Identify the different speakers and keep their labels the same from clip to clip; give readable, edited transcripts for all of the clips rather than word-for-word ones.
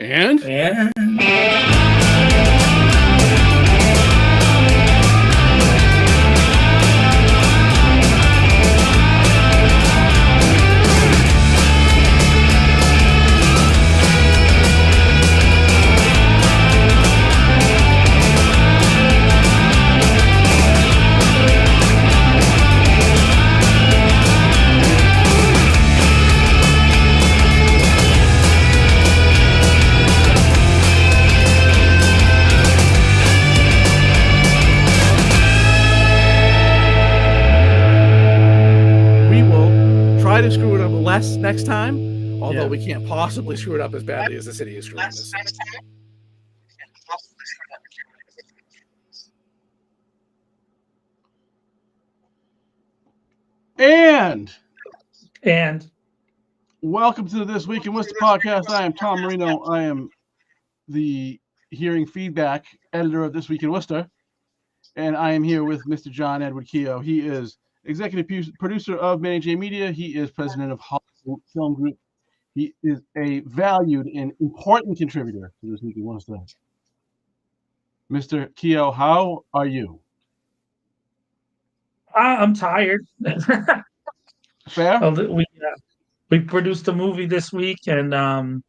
Speaker 1: And we will try to screw it up less next time, although we can't possibly screw it up as badly as the city is screwing this. And welcome to This Week in Worcester Podcast. I am Tom Marino. I am the hearing feedback editor of This Week in Worcester. And I am here with Mr. John Edward Keogh. He is executive producer of Manny J Media. He is president of Hollywood Film Group. He is a valued and important contributor to This Week in Worcester. Mr. Keogh, how are you?
Speaker 2: I'm tired.
Speaker 1: Fair?
Speaker 2: We produced a movie this week, and the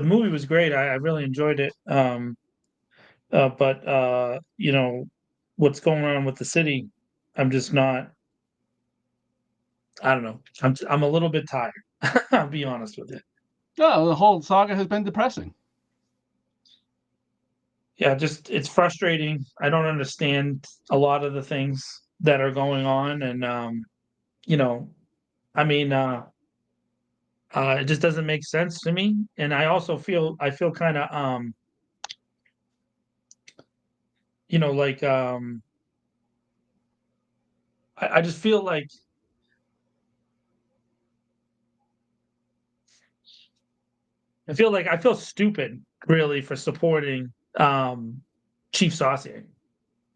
Speaker 2: movie was great. I really enjoyed it. But what's going on with the city, I'm just not. I don't know. I'm a little bit tired. I'll be honest with you.
Speaker 1: No, the whole saga has been depressing.
Speaker 2: Yeah, it's frustrating. I don't understand a lot of the things that are going on, and it just doesn't make sense to me. And I also feel kind of I just feel like I feel stupid really for supporting Chief Saucier.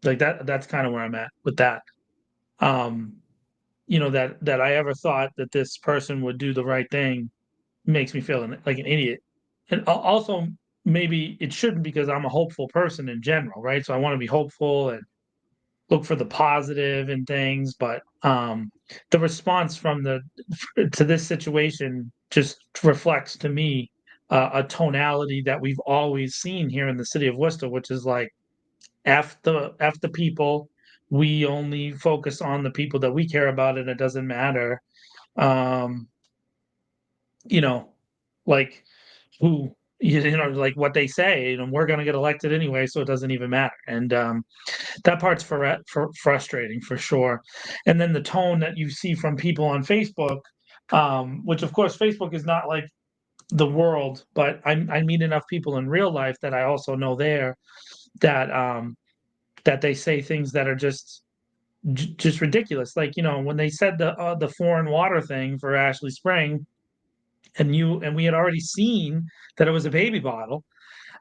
Speaker 2: Like that's kind of where I'm at with that. That I ever thought that this person would do the right thing makes me feel like an idiot. And also maybe it shouldn't, because I'm a hopeful person in general, right? So I want to be hopeful and look for the positive in things, but the response to this situation just reflects to me a tonality that we've always seen here in the city of Worcester, which is like F the people. We only focus on the people that we care about, and it doesn't matter. Like who, like what they say, we're going to get elected anyway, so it doesn't even matter. And that part's frustrating for sure. And then the tone that you see from people on Facebook, which of course Facebook is not like the world, but I meet enough people in real life that I also know there that they say things that are just ridiculous. Like, when they said the foreign water thing for Ashley Spring, and we had already seen that it was a baby bottle,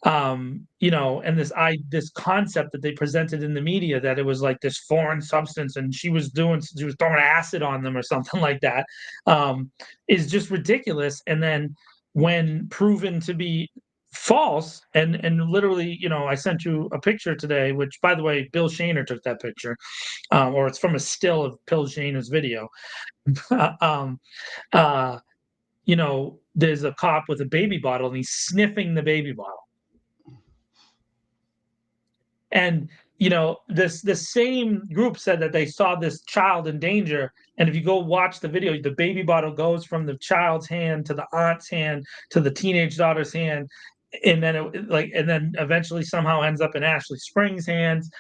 Speaker 2: and this concept that they presented in the media, that it was like this foreign substance and she was throwing acid on them or something like that, is just ridiculous. And then when proven to be false, and literally, I sent you a picture today, which, by the way, Bill Shaner took that picture, or it's from a still of Bill Shaner's video. There's a cop with a baby bottle and he's sniffing the baby bottle. And, this same group said that they saw this child in danger. And if you go watch the video, the baby bottle goes from the child's hand to the aunt's hand to the teenage daughter's hand. And then and then eventually somehow ends up in Ashley Spring's hands.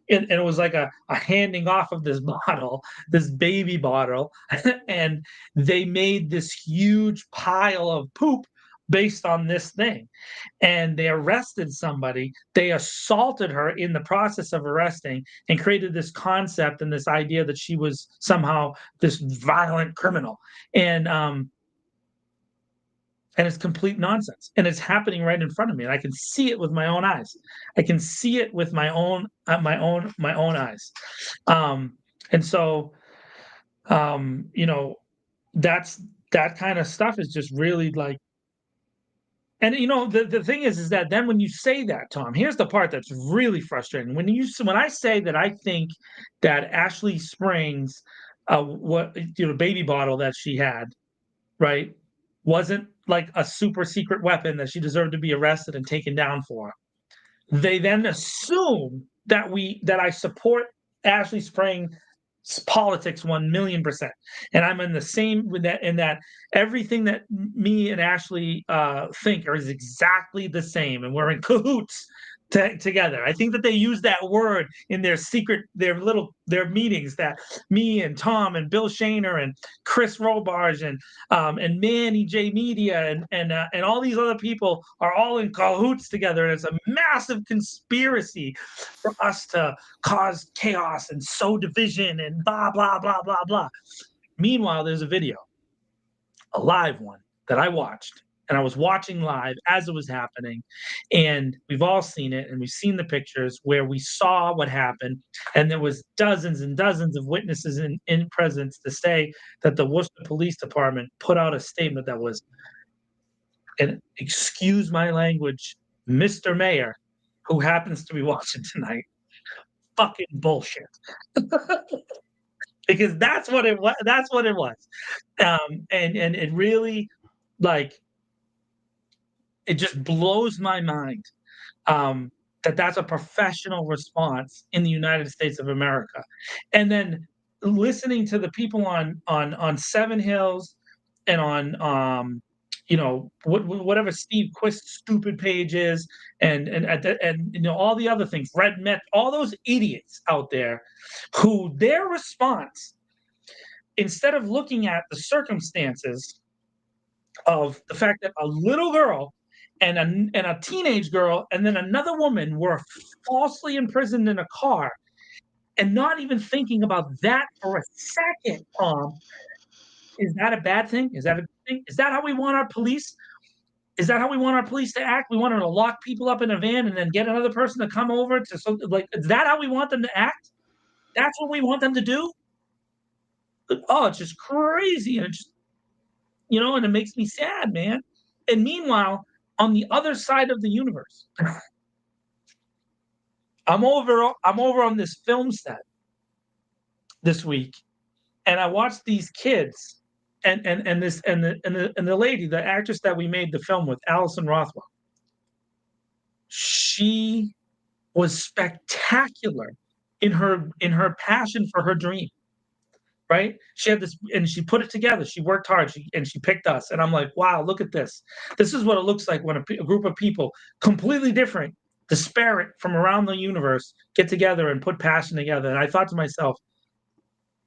Speaker 2: And it was like a handing off of this bottle, this baby bottle. And they made this huge pile of poop based on this thing. And they arrested somebody. They assaulted her in the process of arresting, and created this concept and this idea that she was somehow this violent criminal. And it's complete nonsense. And it's happening right in front of me. And I can see it with my own eyes. I can see it with my own eyes. And so, that kind of stuff is just really like And the thing is that then when you say that, Tom, here's the part that's really frustrating. When I say that I think that Ashley Springs, baby bottle that she had, right, wasn't like a super secret weapon that she deserved to be arrested and taken down for. They then assume that I support Ashley Spring's politics 1,000,000%, and I'm in the same with that. In that everything that me and Ashley think is exactly the same, and we're in cahoots together. I think that they use that word in their their meetings, that me and Tom and Bill Shaner and Chris Robarge and Manny J Media and all these other people are all in cahoots together, and it's a massive conspiracy for us to cause chaos and sow division and blah blah blah blah blah. Meanwhile, there's a video, a live one that I watched, and I was watching live as it was happening, and we've all seen it, and we've seen the pictures where we saw what happened, and there was dozens and dozens of witnesses in presence to say that the Worcester Police Department put out a statement that was, and excuse my language, Mr. Mayor, who happens to be watching tonight, fucking bullshit. Because that's what it was. That's what it was. And it really, like, it just blows my mind that that's a professional response in the United States of America. And then listening to the people on Seven Hills and on whatever Steve Quist's stupid page is, and all the other things, Red Met, all those idiots out there, who their response, instead of looking at the circumstances of the fact that a little girl and a teenage girl and then another woman were falsely imprisoned in a car, and not even thinking about that for a second, is that a bad thing? Is that a good thing? Is that how we want our police? Is that how we want our police to act? We want them to lock people up in a van and then get another person to come over to something like, is that how we want them to act? That's what we want them to do? Oh, it's just crazy. And it just, and it makes me sad, man. And meanwhile, on the other side of the universe, I'm over on this film set this week, and I watched these kids and the lady, the actress that we made the film with, Alison Rothwell. She was spectacular in her passion for her dream. Right? She had this, and she put it together. She worked hard, and she picked us. And I'm like, wow, look at this. This is what it looks like when a group of people, completely different, disparate from around the universe, get together and put passion together. And I thought to myself,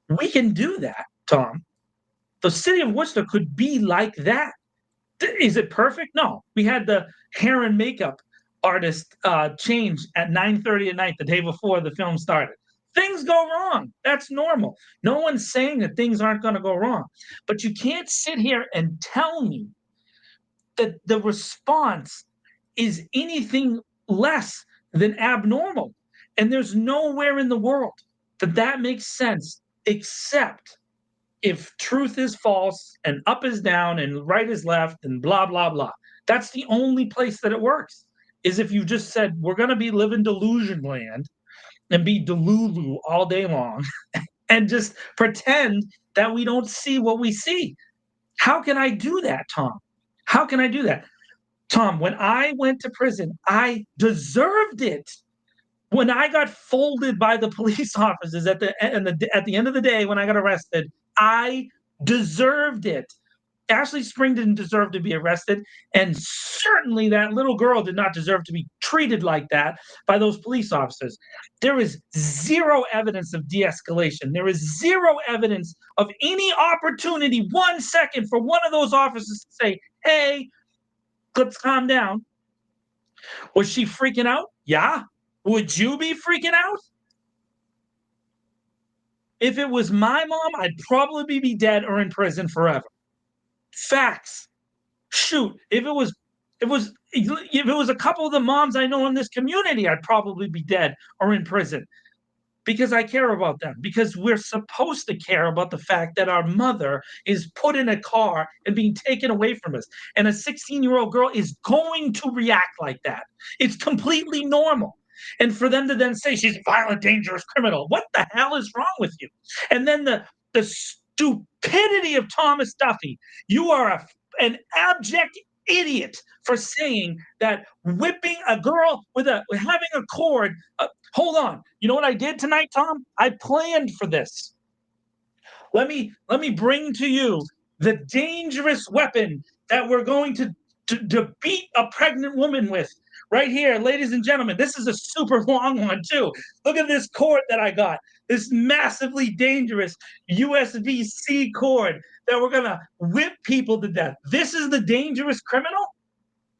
Speaker 2: we can do that, Tom. The city of Worcester could be like that. Is it perfect? No. We had the hair and makeup artist change at 9:30 at night the day before the film started. Things go wrong. That's normal. No one's saying that things aren't going to go wrong. But you can't sit here and tell me that the response is anything less than abnormal. And there's nowhere in the world that makes sense, except if truth is false and up is down and right is left and blah, blah, blah. That's the only place that it works, is if you just said, we're going to live in delusion land and be delulu all day long and just pretend that we don't see what we see. How can I do that, Tom? How can I do that? Tom, when I went to prison, I deserved it. When I got folded by the police officers at the end of the day when I got arrested, I deserved it. Ashley Spring didn't deserve to be arrested, and certainly that little girl did not deserve to be treated like that by those police officers. There is zero evidence of de-escalation. There is zero evidence of any opportunity, 1 second, for one of those officers to say, hey, let's calm down. Was she freaking out? Yeah. Would you be freaking out? If it was my mom, I'd probably be dead or in prison forever. Facts. Shoot, if it was a couple of the moms I know in this community, I'd probably be dead or in prison, because I care about them, because we're supposed to care about the fact that our mother is put in a car and being taken away from us. And a 16-year-old girl is going to react like that. It's completely normal. And for them to then say she's a violent, dangerous criminal, what the hell is wrong with you? And then the stupidity of Thomas Duffy. You are an abject idiot for saying that whipping a girl with having a cord. Hold on. You know what I did tonight, Tom? I planned for this. Let me bring to you the dangerous weapon that we're going to beat a pregnant woman with. Right here, ladies and gentlemen, this is a super long one too. Look at this cord that I got. This massively dangerous USB-C cord that we're gonna whip people to death. This is the dangerous criminal?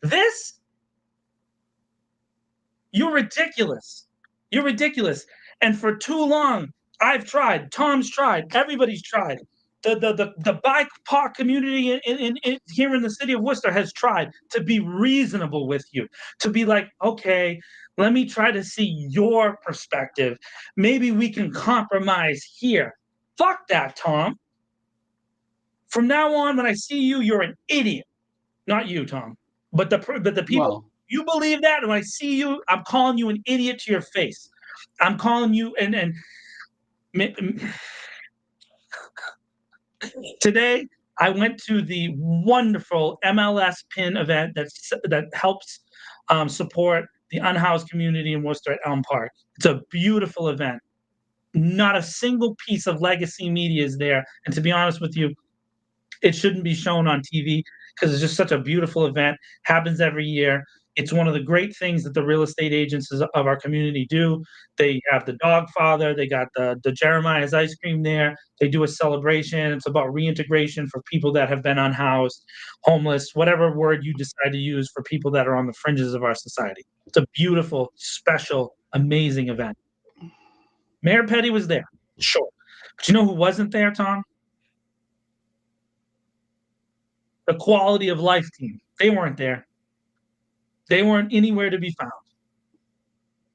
Speaker 2: This? You're ridiculous. You're ridiculous. And for too long, I've tried. Tom's tried. Everybody's tried. The BIPOC community in here in the city of Worcester has tried to be reasonable with you, to be like, okay, let me try to see your perspective. Maybe we can compromise here. Fuck that, Tom. From now on, when I see you, you're an idiot. Not you, Tom, but the people.
Speaker 1: Well,
Speaker 2: you believe that, and when I see you, I'm calling you an idiot to your face. I'm calling you and today, I went to the wonderful MLS pin event that helps support the unhoused community in Worcester at Elm Park. It's a beautiful event. Not a single piece of legacy media is there. And to be honest with you, it shouldn't be shown on TV because it's just such a beautiful event. Happens every year. It's one of the great things that the real estate agents of our community do. They have the dog father. They got the Jeremiah's ice cream there. They do a celebration. It's about reintegration for people that have been unhoused, homeless, whatever word you decide to use for people that are on the fringes of our society. It's a beautiful, special, amazing event. Mayor Petty was there, sure. But you know who wasn't there, Tom? The Quality of Life team. They weren't there. They weren't anywhere to be found,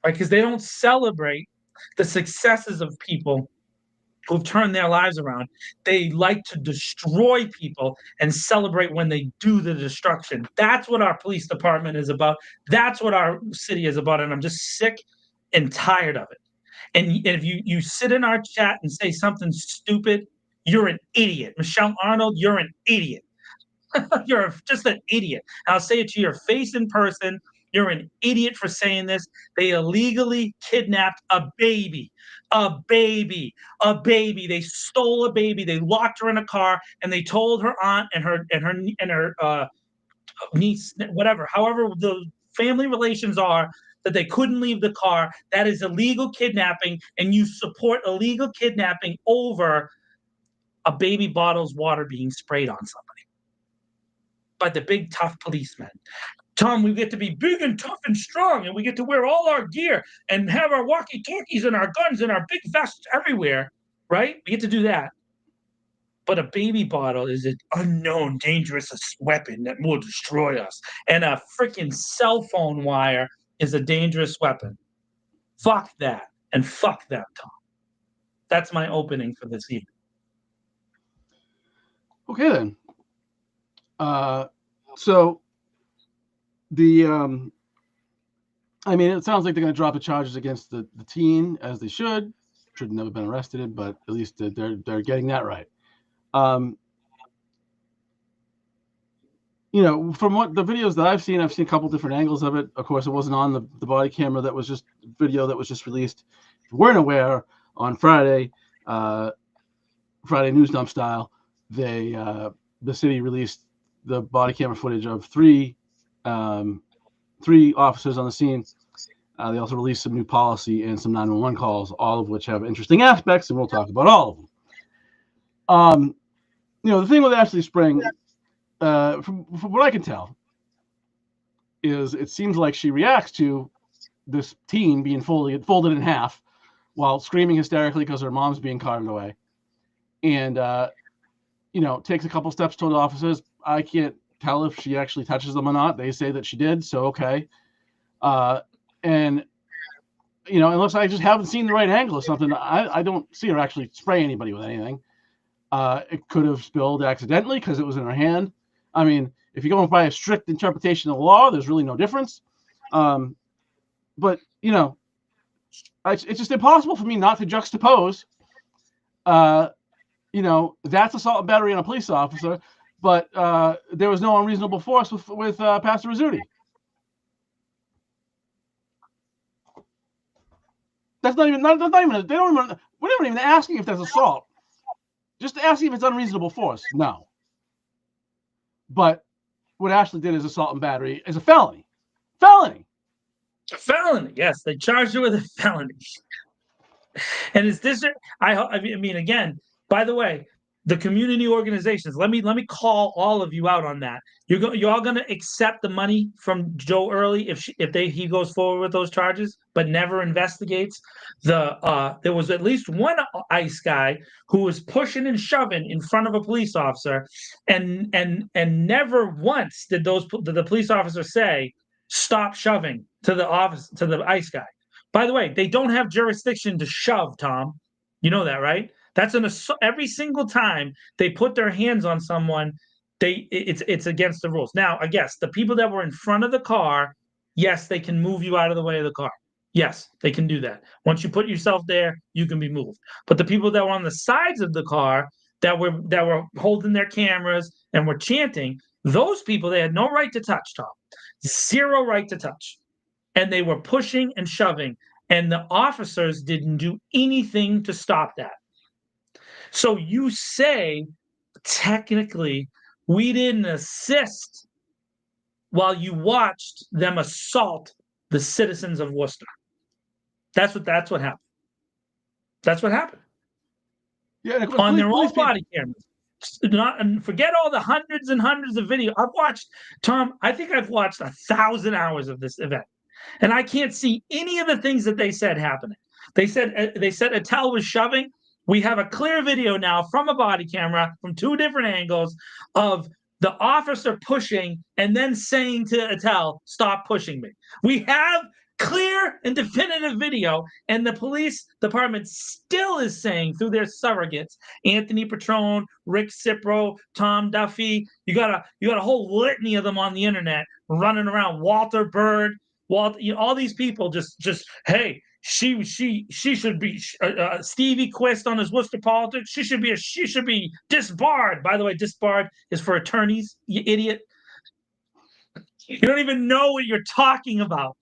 Speaker 2: right? Because they don't celebrate the successes of people who've turned their lives around. They like to destroy people and celebrate when they do the destruction. That's what our police department is about. That's what our city is about. And I'm just sick and tired of it. And if you sit in our chat and say something stupid, you're an idiot. Michelle Arnold, you're an idiot. You're just an idiot. I'll say it to your face in person. You're an idiot for saying this. They illegally kidnapped a baby. A baby. A baby. They stole a baby. They locked her in a car and they told her aunt and her niece, whatever, however the family relations are, that they couldn't leave the car. That is illegal kidnapping, and you support illegal kidnapping over a baby bottle's water being sprayed on somebody by the big tough policemen. Tom, we get to be big and tough and strong, and we get to wear all our gear and have our walkie-talkies and our guns and our big vests everywhere, right? We get to do that. But a baby bottle is an unknown, dangerous weapon that will destroy us. And a freaking cell phone wire is a dangerous weapon. Fuck that. And fuck that, Tom. That's my opening for this evening.
Speaker 1: Okay, then. So the I mean, it sounds like they're going to drop the charges against the teen, as they should. Should have never been arrested, but at least they're getting that right. You know, from what the videos that I've seen a couple different angles of it. Of course, it wasn't on the body camera. That was just video that was just released. If you weren't aware, on Friday, Friday News Dump style, the city released the body camera footage of three officers on the scene. They also released some new policy and some 911 calls, all of which have interesting aspects, and we'll talk about all of them. You know, the thing with Ashley Spring, from what I can tell, is it seems like she reacts to this teen being folded in half while screaming hysterically because her mom's being carted away, and you know, takes a couple steps toward the officers. I can't tell if she actually touches them or not. They say that she did, so okay. And unless I just haven't seen the right angle or something, I don't see her actually spray anybody with anything. It could have spilled accidentally because it was in her hand. I mean, if you're going by a strict interpretation of the law, there's really no difference. But it's just impossible for me not to juxtapose. That's assault and battery on a police officer, but there was no unreasonable force with Pastor Rizzuti. That's not even. They don't even. We're not even asking if there's assault. Just asking if it's unreasonable force. No. But what Ashley did is assault and battery is a felony. Felony.
Speaker 2: A felony. Yes, they charged her with a felony. And is this? I mean, again. By the way, the community organizations. Let me call all of you out on that. You're all going to accept the money from Joe Early if he goes forward with those charges, but never investigates. There was at least one ICE guy who was pushing and shoving in front of a police officer, and never once did the police officer say stop shoving to the ICE guy. By the way, they don't have jurisdiction to shove, Tom. You know that, right? That's every single time they put their hands on someone, it's against the rules. Now, I guess the people that were in front of the car, yes, they can move you out of the way of the car. Yes, they can do that. Once you put yourself there, you can be moved. But the people that were on the sides of the car that were holding their cameras and were chanting, those people, they had no right to touch, Tom. Zero right to touch. And they were pushing and shoving, and the officers didn't do anything to stop that. So you say, technically, we didn't assist while you watched them assault the citizens of Worcester. That's what happened. That's what happened.
Speaker 1: Yeah,
Speaker 2: on their own body cameras. And forget all the hundreds and hundreds of video. I've watched, Tom, I think I've watched 1,000 hours of this event. And I can't see any of the things that they said happening. They said Attell was shoving. We have a clear video now from a body camera from 2 different angles of the officer pushing and then saying to Attell, stop pushing me. We have clear and definitive video, and the police department still is saying through their surrogates, Anthony Petrone, Rick Cipro, Tom Duffy, you got a whole litany of them on the internet running around, Walter Bird, all these people just hey, she should be Stevie Quist on his Worcester Politics. She should be disbarred. By the way, disbarred is for attorneys. You idiot! You don't even know what you're talking about.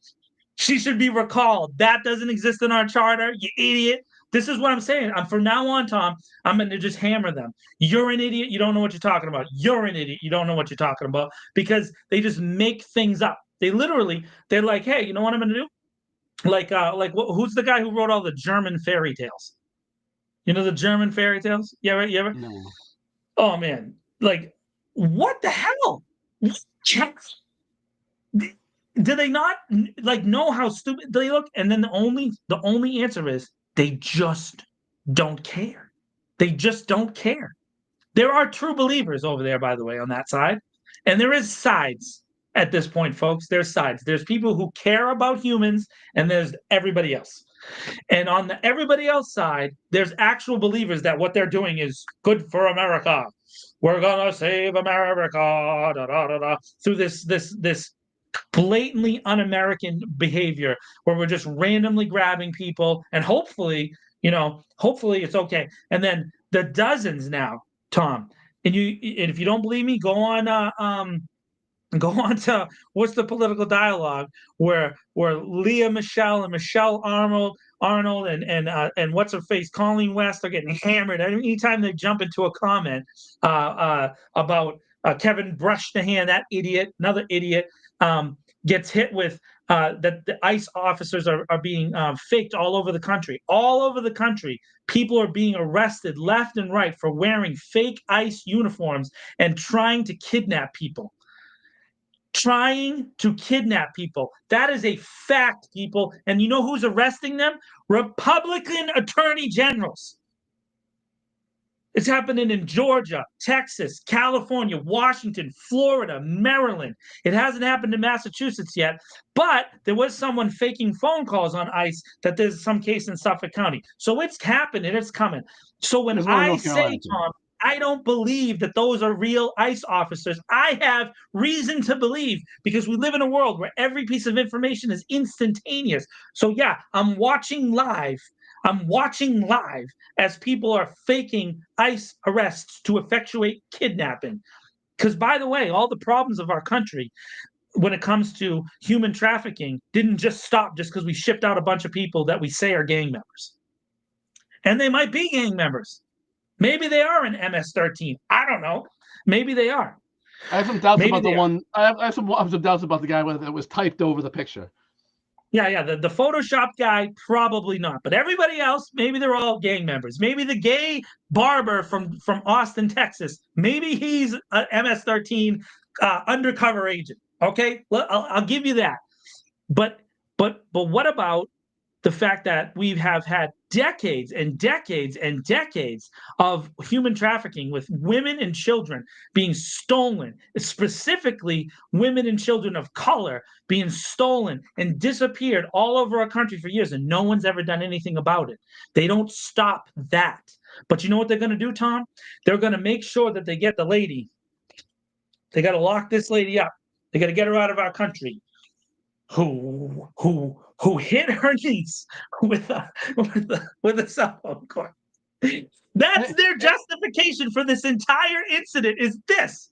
Speaker 2: She should be recalled. That doesn't exist in our charter. You idiot! This is what I'm saying. From now on, Tom, I'm going to just hammer them. You're an idiot. You don't know what you're talking about. You're an idiot. You don't know what you're talking about, because they just make things up. They're like, hey, you know what I'm going to do? Who's the guy who wrote all the German fairy tales? You know the German fairy tales? Yeah, right. You ever?
Speaker 1: No.
Speaker 2: Oh man, like what the hell? Do they not know how stupid they look? And then the only answer is they just don't care. They just don't care. There are true believers over there, by the way, on that side, and there is sides. At this point, folks, there's sides. There's people who care about humans, and there's everybody else. And on the everybody else side, there's actual believers that what they're doing is good for America. We're gonna save America, da, da, da, da, through this blatantly un-American behavior where we're just randomly grabbing people, and hopefully it's okay. And then the dozens now, Tom, and if you don't believe me, go on to What's the Political Dialogue, where Leah Michelle and Michelle Arnold and what's her face, Colleen West, are getting hammered anytime they jump into a comment about Kevin Brushdehand, that idiot, another idiot, gets hit with that the ICE officers are being faked all over the country. All over the country, people are being arrested left and right for wearing fake ICE uniforms and trying to kidnap people. That is a fact, people. And you know who's arresting them? Republican attorney generals. It's happening in Georgia, Texas, California, Washington, Florida, Maryland. It hasn't happened in Massachusetts yet, but there was someone faking phone calls on ICE that there's some case in Suffolk County. So it's happening, it's coming. So when
Speaker 1: There's one in
Speaker 2: I
Speaker 1: North Carolina,
Speaker 2: say,
Speaker 1: too.
Speaker 2: Tom, I don't believe that those are real ICE officers, I have reason to believe because we live in a world where every piece of information is instantaneous. So yeah, I'm watching live as people are faking ICE arrests to effectuate kidnapping. Because, by the way, all the problems of our country when it comes to human trafficking didn't just stop just because we shipped out a bunch of people that we say are gang members. And they might be gang members. Maybe they are in MS-13. I don't know. Maybe they are.
Speaker 1: I have some doubts
Speaker 2: Maybe
Speaker 1: about the
Speaker 2: they are.
Speaker 1: one. I have some doubts about the guy that was typed over the picture.
Speaker 2: Yeah. The Photoshop guy, probably not. But everybody else, maybe they're all gang members. Maybe the gay barber from Austin, Texas, maybe he's an MS-13 undercover agent. Okay, I'll give you that. But what about the fact that we have had decades and decades and decades of human trafficking with women and children being stolen, specifically women and children of color being stolen and disappeared all over our country for years, and no one's ever done anything about it. They don't stop that. But you know what they're going to do, Tom? They're going to make sure that they get the lady. They got to lock this lady up. They got to get her out of our country. Who hit her niece with a cell phone cord. That's their justification for this entire incident is this.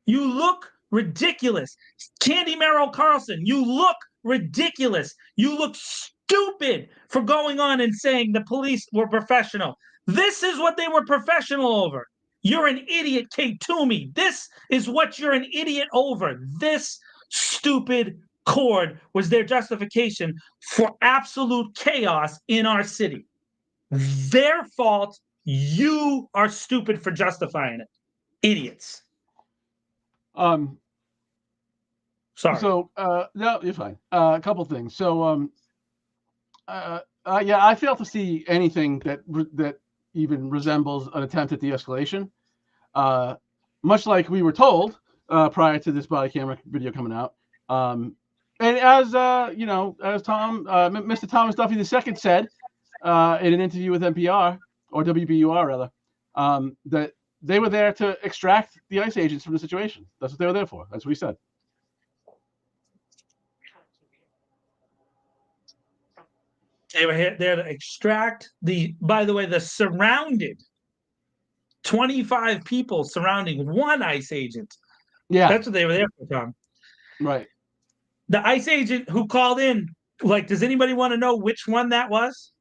Speaker 2: You look ridiculous. Candy Merrill Carlson, you look ridiculous. You look stupid for going on and saying the police were professional. This is what they were professional over. You're an idiot, Kate Toomey. This is what you're an idiot over. This stupid cord was their justification for absolute chaos in our city. Their fault. You are stupid for justifying it. Idiots.
Speaker 1: Sorry.
Speaker 2: So,
Speaker 1: no, you're fine. A couple things. So, yeah, I fail to see anything that even resembles an attempt at de-escalation. Much like we were told prior to this body camera video coming out. And as as Mr. Thomas Duffy II said in an interview with NPR or WBUR rather, that they were there to extract the ICE agents from the situation. That's what they were there for. That's what he said.
Speaker 2: They were there to extract by the way, the surrounded 25 people surrounding one ICE agent.
Speaker 1: Yeah.
Speaker 2: That's what they were there for, Tom.
Speaker 1: Right.
Speaker 2: The ICE agent who called in, like, does anybody want to know which one that was?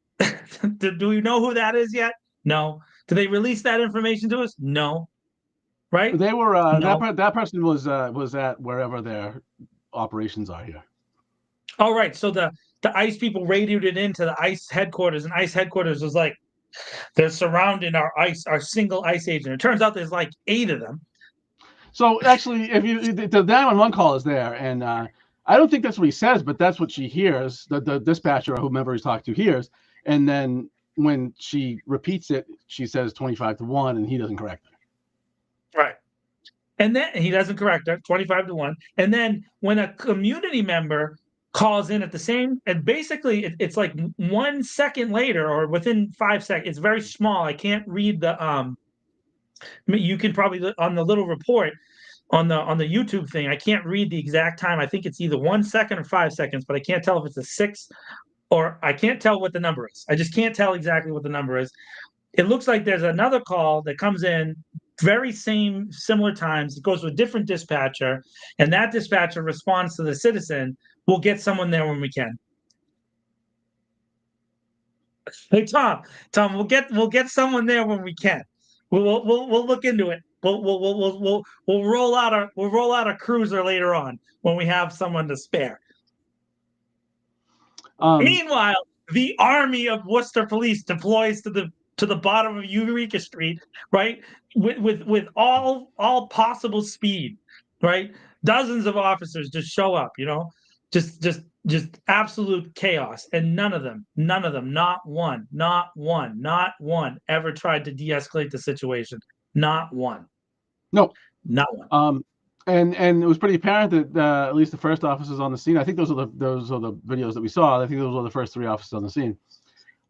Speaker 2: Do we know who that is yet? No. Did they release that information to us? No. Right?
Speaker 1: They were
Speaker 2: No.
Speaker 1: that person was at wherever their operations are here.
Speaker 2: All right. So the ICE people radioed it into the ICE headquarters, and ICE headquarters was like, they're surrounding our single ICE agent. It turns out there's like 8 of them.
Speaker 1: So actually, if the 911 call is there, and I don't think that's what he says, but that's what she hears. The dispatcher or whomever he's talking to hears, and then when she repeats it, she says 25-1, and he doesn't correct her.
Speaker 2: Right. And then he doesn't correct her, 25-1. And then when a community member calls in at the same, and basically it's like 1 second later or within 5 seconds. It's very small. I can't read the you can probably on the little report on the YouTube thing. I can't read the exact time. I think it's either 1 second or 5 seconds, but I can't tell if it's a 6 or I can't tell what the number is. I just can't tell exactly what the number is. It looks like there's another call that comes in very similar times. It goes to a different dispatcher, and that dispatcher responds to the citizen. We'll get someone there when we can. Hey, Tom, we'll get someone there when we can. We'll look into it. We'll roll out a cruiser later on when we have someone to spare. Meanwhile, the army of Worcester Police deploys to the bottom of Eureka Street, right, with all possible speed, right? Dozens of officers just show up, just absolute chaos. And none of them, not one ever tried to de-escalate the situation. Not one.
Speaker 1: No.
Speaker 2: Not one.
Speaker 1: And it was pretty apparent that at least the first officers on the scene, I think those are the videos that we saw. I think those were the first 3 officers on the scene.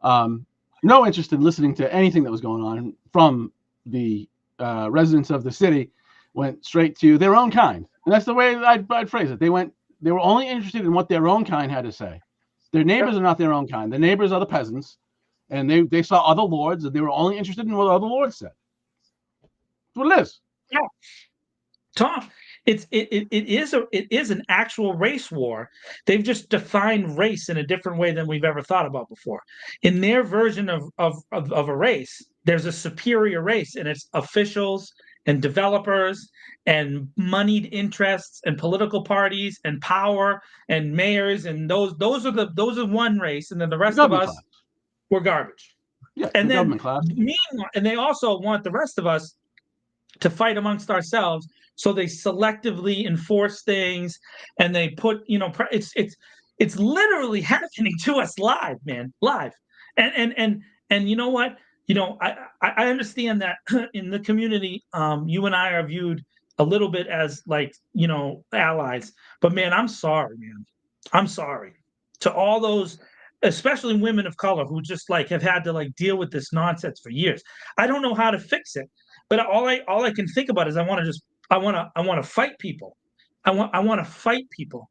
Speaker 1: No interest in listening to anything that was going on from the residents of the city. Went straight to their own kind, and that's the way I'd phrase it. They were only interested in what their own kind had to say. Their neighbors are not their own kind. The neighbors are the peasants, and they saw other lords, and they were only interested in what other lords said. That's what it is.
Speaker 2: Yeah, Tom, it is an actual race war. They've just defined race in a different way than we've ever thought about before. In their version of a race, there's a superior race, and it's officials and developers and moneyed interests and political parties and power and mayors, and those are one race, and then the rest of us were garbage.
Speaker 1: Yeah,
Speaker 2: and
Speaker 1: the
Speaker 2: then
Speaker 1: government class.
Speaker 2: Meanwhile, and they also want the rest of us to fight amongst ourselves, so they selectively enforce things, and they put, it's literally happening to us live, man, live. And you know what? I understand that in the community, you and I are viewed a little bit as like, allies. But man, I'm sorry, man. I'm sorry to all those, especially women of color, who just like have had to like deal with this nonsense for years. I don't know how to fix it, but all I can think about is I want to fight people. I want to fight people,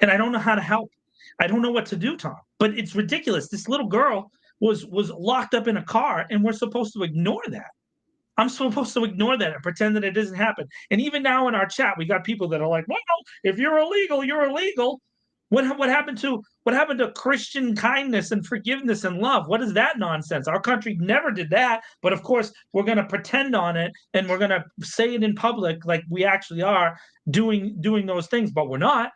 Speaker 2: and I don't know how to help. I don't know what to do, Tom. But it's ridiculous. This little girl was locked up in a car, and we're supposed to ignore that. I'm supposed to ignore that and pretend that it doesn't happen. And even now in our chat, we got people that are like, "Well, if you're illegal, you're illegal." What happened to Christian kindness and forgiveness and love? What is that nonsense? Our country never did that, but of course we're going to pretend on it, and we're going to say it in public like we actually are doing those things, but we're not.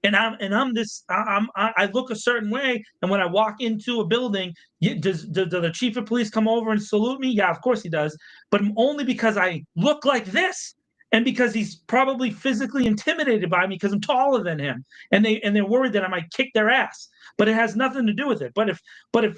Speaker 2: And I look a certain way, and when I walk into a building, does the chief of police come over and salute me? Yeah, of course he does, but only because I look like this. And because he's probably physically intimidated by me because I'm taller than him, and they're worried that I might kick their ass. But it has nothing to do with it. But if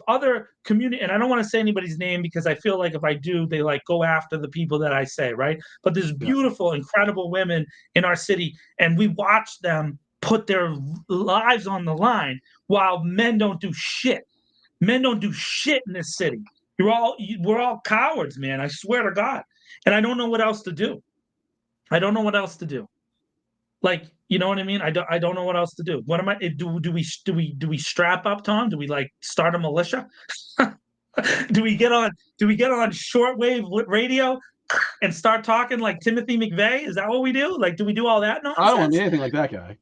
Speaker 2: other community, and I don't want to say anybody's name because I feel like if I do, they like go after the people that I say, right? But there's beautiful, incredible women in our city, and we watch them put their lives on the line while men don't do shit. Men don't do shit in this city. We're all cowards, man. I swear to God. And I don't know what else to do. I don't know what else to do. Like, you know what I mean? I don't know what else to do. What am I? Do we strap up, Tom? Do we like start a militia? do we get on shortwave radio and start talking like Timothy McVeigh? Is that what we do? Like, do we do all that nonsense?
Speaker 1: I don't want anything like that guy.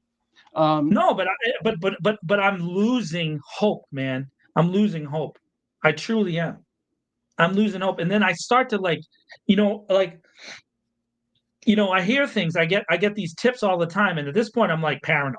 Speaker 2: No, but I'm losing hope, man. I'm losing hope. I truly am. I'm losing hope, and then I start to I hear things. I get these tips all the time, and at this point, I'm like paranoid.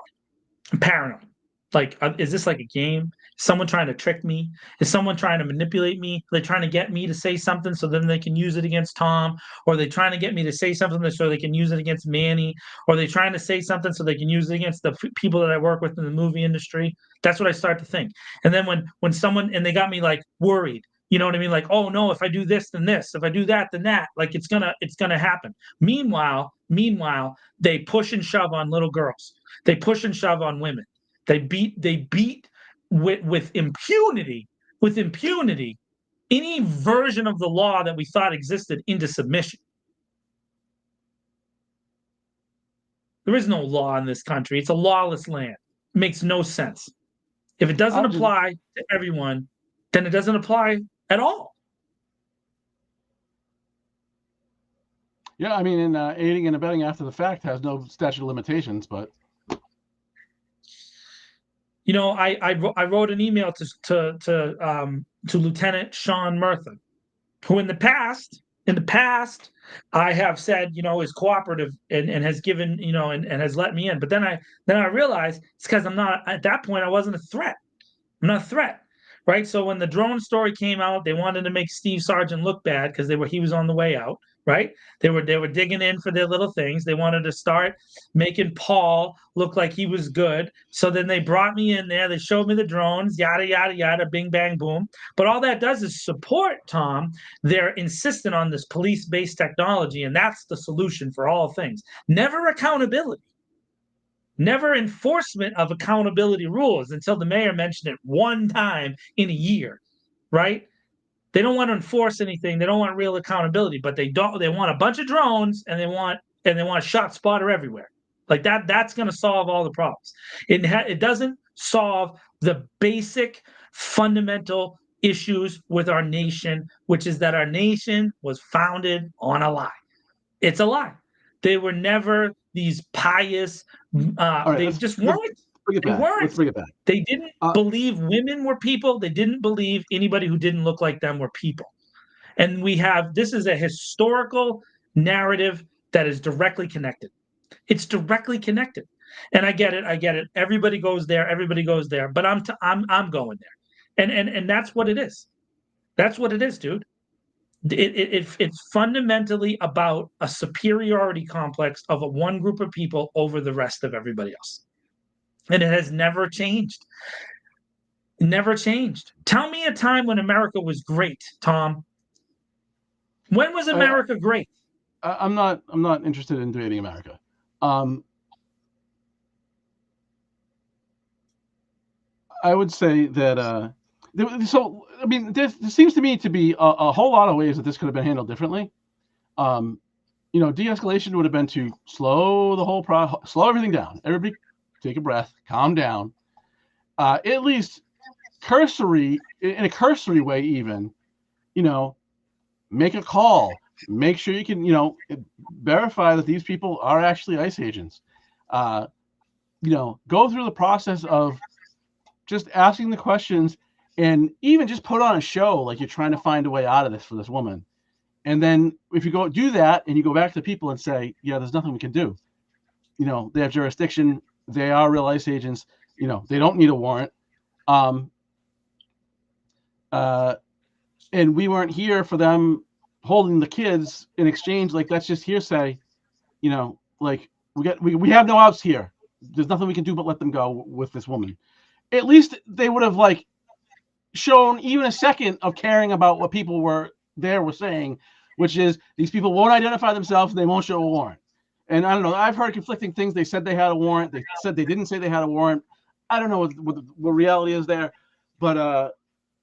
Speaker 2: I'm paranoid. Like, is this like a game? Is someone trying to trick me? Is someone trying to manipulate me? They're trying to get me to say something so then they can use it against Tom, or they're trying to get me to say something so they can use it against Manny, or they're trying to say something so they can use it against the people that I work with in the movie industry. That's what I start to think. And then when someone, and they got me like worried. You know what I mean? Like, oh no, if I do this, then this. If I do that, then that. Like it's gonna happen. Meanwhile, they push and shove on little girls. They push and shove on women. They beat with impunity any version of the law that we thought existed into submission. There is no law in this country. It's a lawless land. It makes no sense. If it doesn't apply to everyone, then it doesn't apply at all.
Speaker 1: Yeah, I mean, aiding and abetting after the fact has no statute of limitations, but
Speaker 2: I wrote an email to Lieutenant Sean Murtha, who in the past I have said is cooperative and has given and has let me in, but then I realized it's because I'm not, at that point I wasn't a threat. I'm not a threat. Right. So when the drone story came out, they wanted to make Steve Sargent look bad because he was on the way out. right? They were digging in for their little things. They wanted to start making Paul look like he was good. So then they brought me in there. They showed me the drones, yada yada yada, bing bang boom. But all that does is support, Tom. They're insistent on this police-based technology, and that's the solution for all things. Never accountability. Never enforcement of accountability rules until the mayor mentioned it one time in a year, right? They don't want to enforce anything. They don't want real accountability, but they want a bunch of drones and they want a shot spotter everywhere. Like that, that's going to solve all the problems. It doesn't solve the basic fundamental issues with our nation, which is that our nation was founded on a lie. It's a lie. They were never these pious.
Speaker 1: All right,
Speaker 2: They just weren't.
Speaker 1: bring it
Speaker 2: They
Speaker 1: back.
Speaker 2: weren't.
Speaker 1: Let's bring it back.
Speaker 2: They didn't believe women were people. They didn't believe anybody who didn't look like them were people. And this is a historical narrative that is directly connected. It's directly connected. And I get it. Everybody goes there, but I'm going there. And that's what it is. That's what it is, dude. It's fundamentally about a superiority complex of one group of people over the rest of everybody else. And it has never changed. Never changed. Tell me a time when America was great, Tom. When was America great?
Speaker 1: I'm not interested in debating America. I would say that so I mean there seems to me to be a whole lot of ways that this could have been handled differently. De-escalation would have been to slow everything down. Everybody take a breath, calm down. At least in a cursory way, even, make a call, make sure you can, verify that these people are actually ICE agents. Go through the process of just asking the questions, and even just put on a show like you're trying to find a way out of this for this woman. And then if you go do that and you go back to people and say, yeah, there's nothing we can do. They have jurisdiction. They are real ICE agents. They don't need a warrant. And we weren't here for them holding the kids in exchange. Like, that's just hearsay. Like we have no outs here. There's nothing we can do but let them go with this woman. At least they would have shown even a second of caring about what people were saying, which is these people won't identify themselves. They won't show a warrant. And I don't know. I've heard conflicting things. They said they had a warrant. They said they didn't say they had a warrant. I don't know what reality is there, but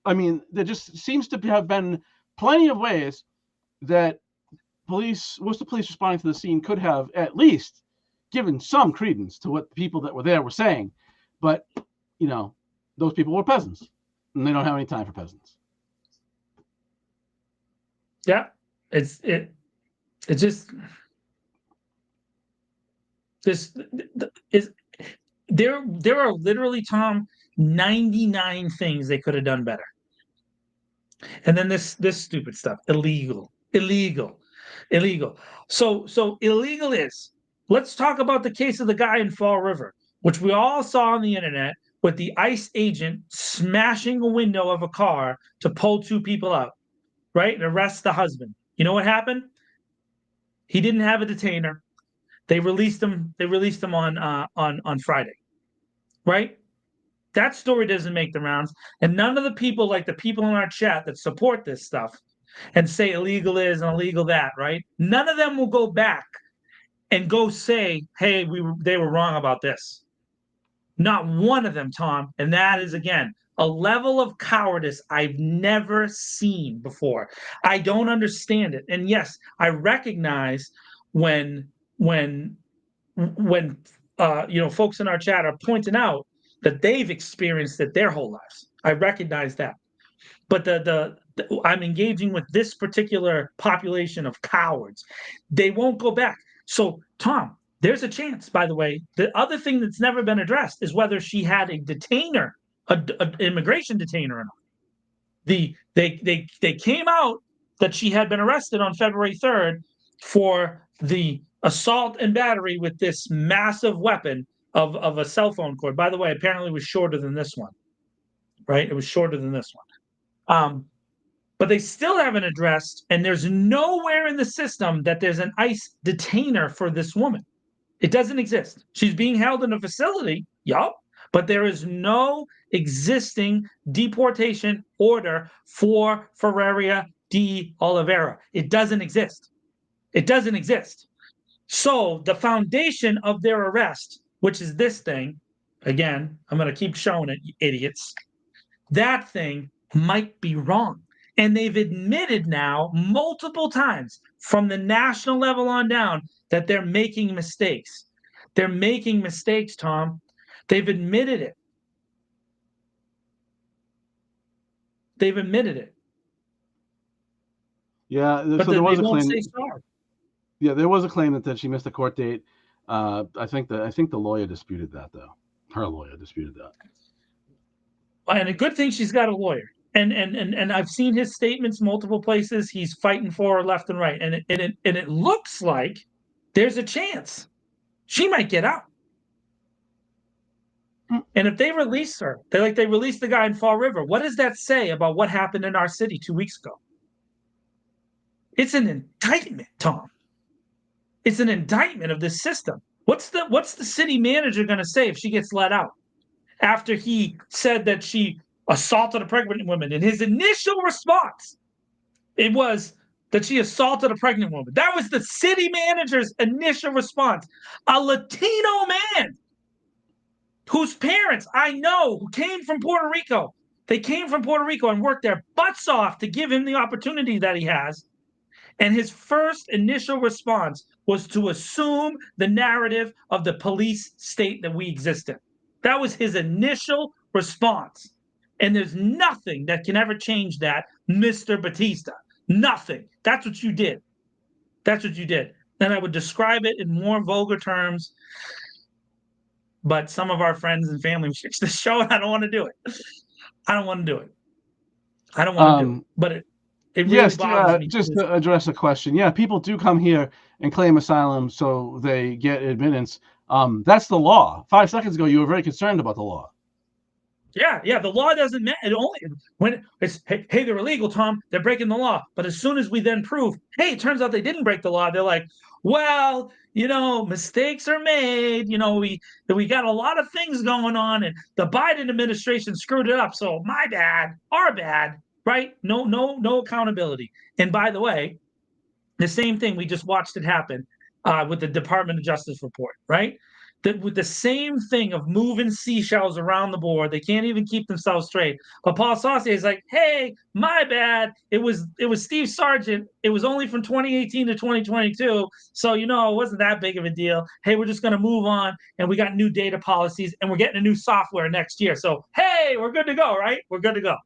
Speaker 1: I mean, there just seems to have been plenty of ways that Worcester police responding to the scene could have at least given some credence to what the people that were there were saying. But those people were peasants, and they don't have any time for peasants.
Speaker 2: Yeah, it's just this is there are literally, Tom, 99 things they could have done better. And then this stupid stuff, illegal. So illegal is, let's talk about the case of the guy in Fall River, which we all saw on the internet, with the ICE agent smashing a window of a car to pull two people out, right? And arrest the husband. You know what happened? He didn't have a detainer. They released him on Friday, right? That story doesn't make the rounds. And none of the people, like the people in our chat that support this stuff and say illegal is and illegal that, right? None of them will go back and go say, hey, they were wrong about this. Not one of them, Tom. And that is, again, a level of cowardice I've never seen before. I don't understand it. And yes, I recognize when folks in our chat are pointing out that they've experienced it their whole lives. I recognize that. But I'm engaging with this particular population of cowards. They won't go back. So, Tom, there's a chance, by the way. The other thing that's never been addressed is whether she had a detainer, an immigration detainer or not. They came out that she had been arrested on February 3rd for the assault and battery with this massive weapon of a cell phone cord. By the way, apparently it was shorter than this one, right? It was shorter than this one. But they still haven't addressed, and there's nowhere in the system that there's an ICE detainer for this woman. It doesn't exist. She's being held in a facility, yup, but there is no existing deportation order for Ferreira de Oliveira. It doesn't exist. It doesn't exist. So the foundation of their arrest, which is this thing, again, I'm going to keep showing it, you idiots, that thing might be wrong. And they've admitted now multiple times from the national level on down that they're making mistakes. They're making mistakes, Tom. They've admitted it. They've admitted it.
Speaker 1: Yeah,
Speaker 2: but
Speaker 1: so there was a claim.
Speaker 2: Say sorry.
Speaker 1: Yeah, there was a claim that she missed a court date. I think the lawyer disputed that, though. Her lawyer disputed that.
Speaker 2: And a good thing she's got a lawyer. And I've seen his statements multiple places. He's fighting for her left and right. And it looks like there's a chance she might get out. And if they release her, they released the guy in Fall River, what does that say about what happened in our city 2 weeks ago? It's an indictment, Tom. It's an indictment of the system. What's the city manager going to say if she gets let out? After he said that she assaulted a pregnant woman. And his initial response, it was that she assaulted a pregnant woman. That was the city manager's initial response. A Latino man whose parents I know who came from Puerto Rico. They came from Puerto Rico and worked their butts off to give him the opportunity that he has. And his first initial response was to assume the narrative of the police state that we exist in. That was his initial response. And there's nothing that can ever change that, Mr. Batista. Nothing. That's what you did. That's what you did. And I would describe it in more vulgar terms. But some of our friends and family watch the show, and I don't want to do it. I don't want to do it. I don't want to do it. But it really bothers me.
Speaker 1: Just to address a question. Yeah, people do come here and claim asylum so they get admittance. That's the law. 5 seconds ago, you were very concerned about the law.
Speaker 2: Yeah. The law doesn't matter. It only when it's hey, they're illegal, Tom. They're breaking the law. But as soon as we then prove, hey, it turns out they didn't break the law, they're like, well, mistakes are made. We got a lot of things going on, and the Biden administration screwed it up. So my bad, our bad, right? No accountability. And by the way, the same thing we just watched it happen with the Department of Justice report, right? With the same thing of moving seashells around the board, they can't even keep themselves straight. But Paul Saucier is like, "Hey, my bad. It was Steve Sargent. It was only from 2018 to 2022, so it wasn't that big of a deal. Hey, we're just going to move on, and we got new data policies, and we're getting a new software next year. So hey, we're good to go, right? We're good to go."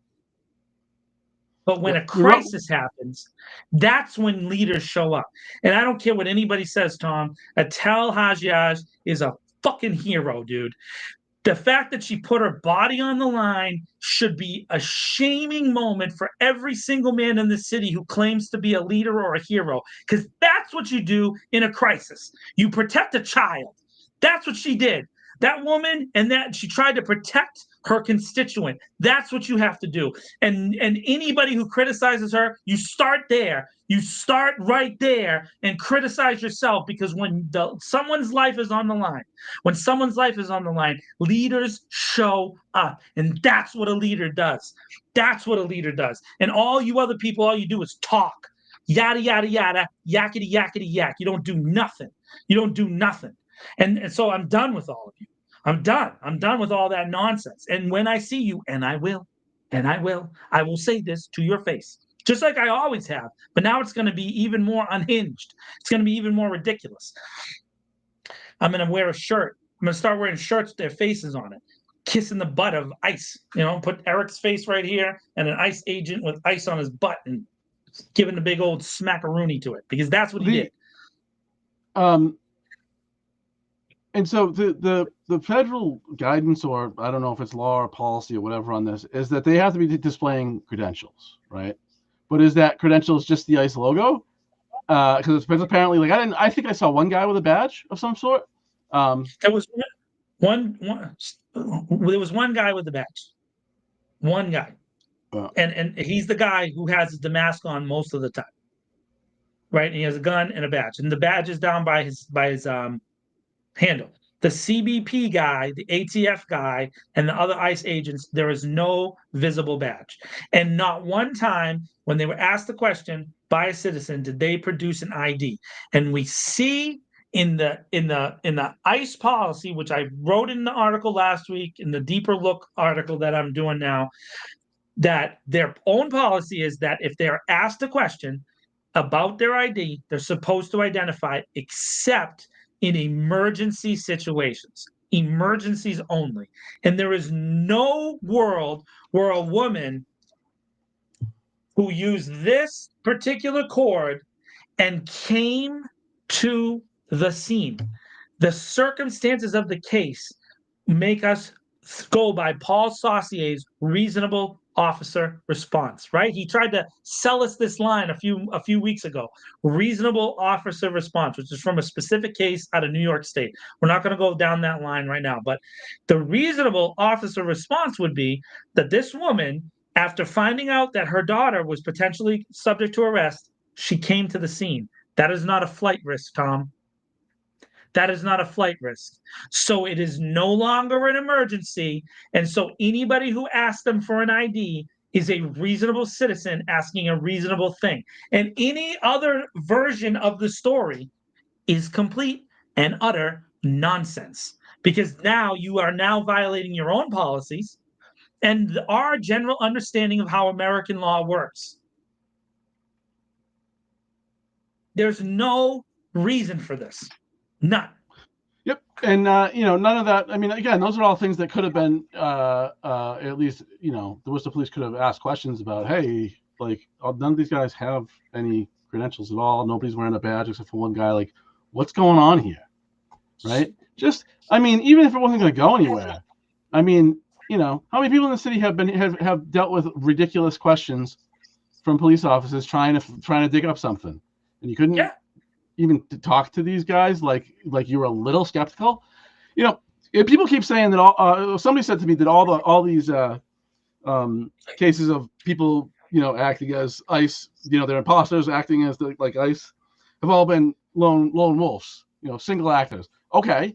Speaker 2: But when a crisis happens, that's when leaders show up. And I don't care what anybody says, Tom. Atel Hajjaj is a fucking hero, dude. The fact that she put her body on the line should be a shaming moment for every single man in the city who claims to be a leader or a hero. Because that's what you do in a crisis. You protect a child. That's what she did. That woman, and that she tried to protect her constituent. That's what you have to do. And anybody who criticizes her, you start there. You start right there and criticize yourself, because when someone's life is on the line, leaders show up. And that's what a leader does. That's what a leader does. And all you other people, all you do is talk. Yada, yada, yada, yakety, yakety, yak. You don't do nothing. And so I'm done with all of you. I'm done. I'm done with all that nonsense. And when I see you, and I will say this to your face, just like I always have. But now it's going to be even more unhinged. It's going to be even more ridiculous. I'm going to wear a shirt. I'm going to start wearing shirts with their faces on it, kissing the butt of ICE. Put Eric's face right here and an ICE agent with ICE on his butt and giving the big old smackaroonie to it, because that's what he did.
Speaker 1: And so the federal guidance, or I don't know if it's law or policy or whatever on this, is that they have to be displaying credentials, right? But is that credentials just the ICE logo? Because it's apparently I think I saw one guy with a badge of some sort.
Speaker 2: There was one guy with a badge. One guy. And he's the guy who has the mask on most of the time, right? And he has a gun and a badge, and the badge is down by his handle. The CBP guy, the ATF guy, and the other ICE agents, there is no visible badge. And not one time when they were asked the question by a citizen did they produce an ID. And we see in the ICE policy, which I wrote in the article last week, in the deeper look article that I'm doing now, that their own policy is that if they're asked a question about their ID, they're supposed to identify it, except in emergency situations, emergencies only. And there is no world where a woman who used this particular cord and came to the scene, the circumstances of the case make us go by Paul Sausier's reasonable officer response, right? He tried to sell us this line a few weeks ago. Reasonable officer response, which is from a specific case out of New York State. We're not going to go down that line right now, but the reasonable officer response would be that this woman, after finding out that her daughter was potentially subject to arrest, she came to the scene. That is not a flight risk, Tom. That is not a flight risk. So it is no longer an emergency. And so anybody who asks them for an ID is a reasonable citizen asking a reasonable thing. And any other version of the story is complete and utter nonsense, because now you are now violating your own policies and our general understanding of how American law works. There's no reason for this. None.
Speaker 1: Yep, and none of that. I mean, again, those are all things that could have been at least the Worcester Police could have asked questions about. Hey, like none of these guys have any credentials at all. Nobody's wearing a badge except for one guy. Like, what's going on here, right? Just, I mean, even if it wasn't going to go anywhere, I mean, how many people in the city have dealt with ridiculous questions from police officers trying to dig up something, and you couldn't.
Speaker 2: Yeah.
Speaker 1: Even to talk to these guys, like you were a little skeptical. People keep saying that somebody said to me that all these cases of people acting as ICE, they're imposters acting as like ICE, have all been lone wolves, single actors. Okay,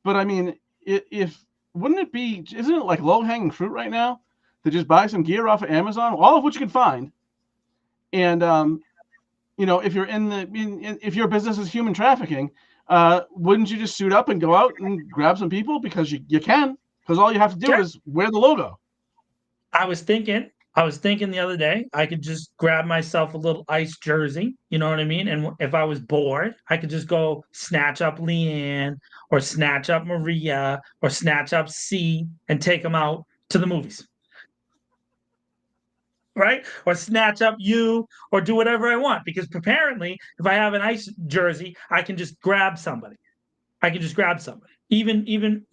Speaker 1: but I mean, isn't it like low-hanging fruit right now to just buy some gear off of Amazon, all of which you can find, and if you're if your business is human trafficking, wouldn't you just suit up and go out and grab some people? Because you can, because all you have to do is wear the logo.
Speaker 2: I was thinking the other day, I could just grab myself a little ICE jersey, you know what I mean? And if I was bored, I could just go snatch up Leanne or snatch up Maria or snatch up C and take them out to the movies. Right? Or snatch up you or do whatever I want. Because apparently, if I have an ICE jersey, I can just grab somebody. Even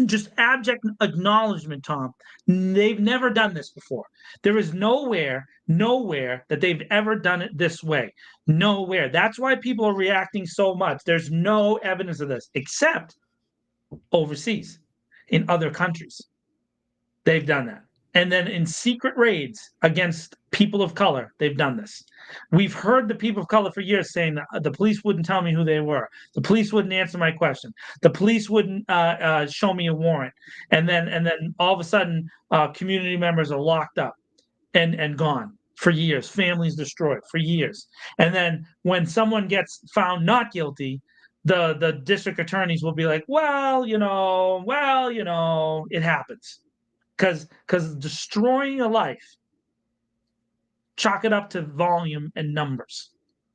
Speaker 2: just abject acknowledgement, Tom. They've never done this before. There is nowhere that they've ever done it this way. Nowhere. That's why people are reacting so much. There's no evidence of this, except overseas. In other countries, they've done that. And then in secret raids against people of color, they've done this. We've heard the people of color for years saying that the police wouldn't tell me who they were. The police wouldn't answer my question. The police wouldn't show me a warrant. And then all of a sudden, community members are locked up and gone for years. Families destroyed for years. And then when someone gets found not guilty, the district attorneys will be like, well, it happens. Because destroying a life, chalk it up to volume and numbers.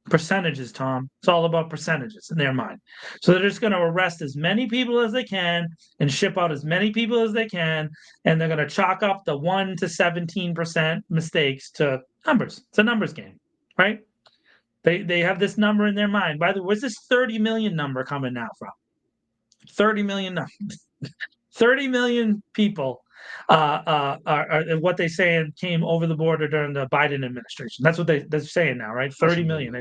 Speaker 2: Percentages, Tom. It's all about percentages in their mind. So they're just going to arrest as many people as they can and ship out as many people as they can. And they're going to chalk up the 1 to 17% mistakes to numbers. It's a numbers game, right? They have this number in their mind. By the way, where's this 30 million number coming now from? 30 million 30 million people are what they say came over the border during the Biden administration. That's what they're saying now, right? 30 million.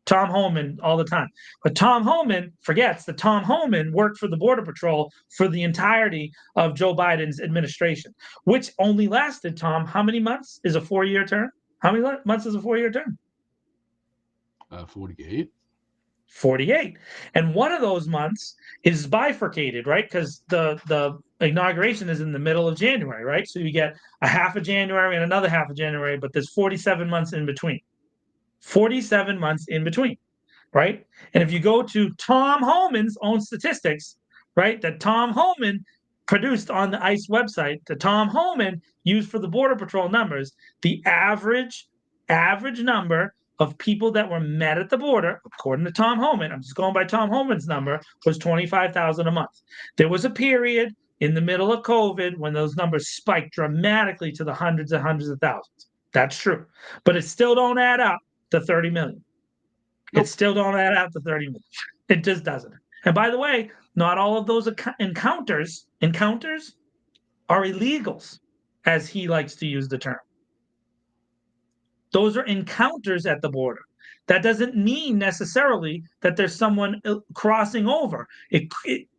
Speaker 2: Tom Homan all the time. But Tom Homan forgets that Tom Homan worked for the Border Patrol for the entirety of Joe Biden's administration, which only lasted, Tom, how many months is a 4-year term? How many months is a 4-year term?
Speaker 1: 48.
Speaker 2: 48. And one of those months is bifurcated, right? Because the inauguration is in the middle of January, right? So you get a half of January and another half of January, but there's 47 months in between. 47 months in between, right? And if you go to Tom Homan's own statistics, right, that Tom Homan produced on the ICE website, that Tom Homan used for the Border Patrol numbers, the average number of people that were met at the border, according to Tom Homan, I'm just going by Tom Homan's number, was 25,000 a month. There was a period in the middle of COVID when those numbers spiked dramatically to the hundreds and hundreds of thousands. That's true. But it still don't add up to 30 million.
Speaker 1: Nope.
Speaker 2: It still don't add up to 30 million. It just doesn't. And by the way, not all of those encounters are illegals, as he likes to use the term. Those are encounters at the border. That doesn't mean necessarily that there's someone crossing over. It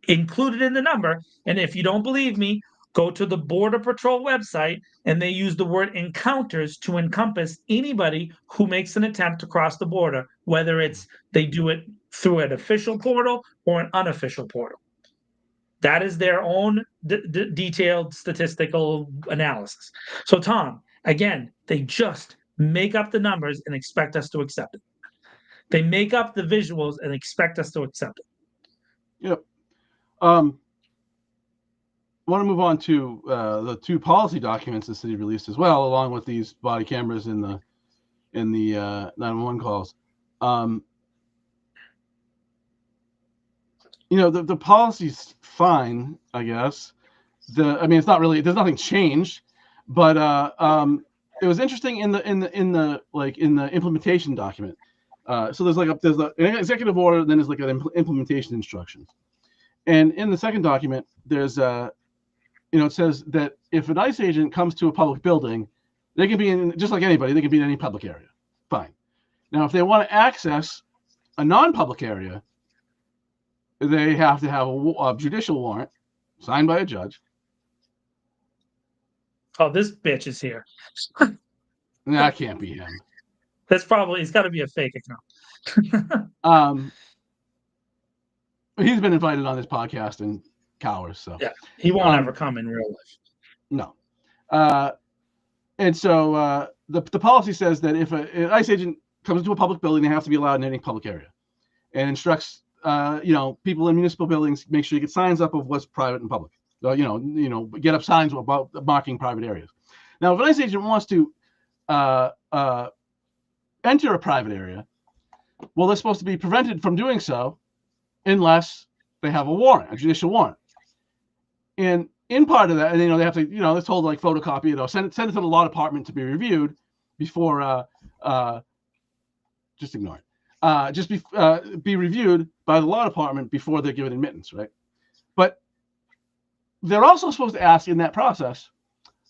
Speaker 2: included in the number. And if you don't believe me, go to the Border Patrol website, and they use the word encounters to encompass anybody who makes an attempt to cross the border, whether it's they do it through an official portal or an unofficial portal. That is their own detailed statistical analysis. So, Tom, again, they just make up the numbers and expect us to accept it. They make up the visuals and expect us to accept it.
Speaker 1: Yep. I want to move on to the 2 policy documents the city released as well, along with these body cameras in the 911 calls. The policy's fine, I guess. It's not really. There's nothing changed, but it was interesting in the implementation document. So there's an executive order, then there's like an implementation instructions, and in the second document there's it says that if an ICE agent comes to a public building, they can be in, just like anybody, they can be in any public area. Fine. Now, if they want to access a non-public area, they have to have a judicial warrant signed by a judge.
Speaker 2: Oh, this bitch is here.
Speaker 1: That can't be him.
Speaker 2: It's got to be a fake account.
Speaker 1: He's been invited on this podcast and cowers, so
Speaker 2: yeah, he won't ever come in real life.
Speaker 1: No. And so the policy says that if an ICE agent comes into a public building, they have to be allowed in any public area, and instructs people in municipal buildings, make sure you get signs up of what's private and public. Get up signs about marking private areas. Now, if an ICE agent wants to enter a private area, well, they're supposed to be prevented from doing so unless they have a warrant, a judicial warrant. And in part of that, and they have to, they're told to photocopy it or send it to the law department to be reviewed before. Just ignore it. Be reviewed by the law department before they're given admittance, right? But they're also supposed to ask in that process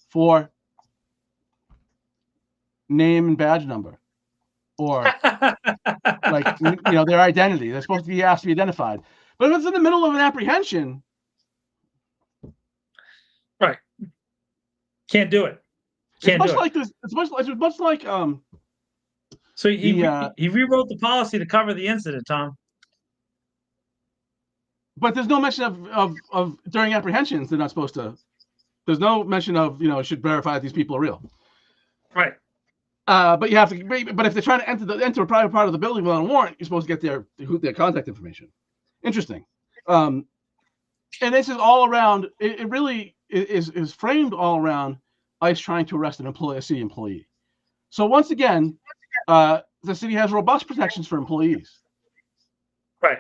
Speaker 1: for name and badge number, or their identity. They're supposed to be asked to be identified. But if it's in the middle of an apprehension,
Speaker 2: right? Can't do it.
Speaker 1: It's much like this. It's much like
Speaker 2: So he rewrote the policy to cover the incident, Tom.
Speaker 1: But there's no mention of during apprehensions. They're not supposed to. There's no mention of should verify that these people are real.
Speaker 2: Right.
Speaker 1: But you have to. But if they're trying to enter a private part of the building without a warrant, you're supposed to get their contact information. Interesting. And this is all around. It really is framed all around ICE trying to arrest a city employee. So once again, the city has robust protections for employees,
Speaker 2: right?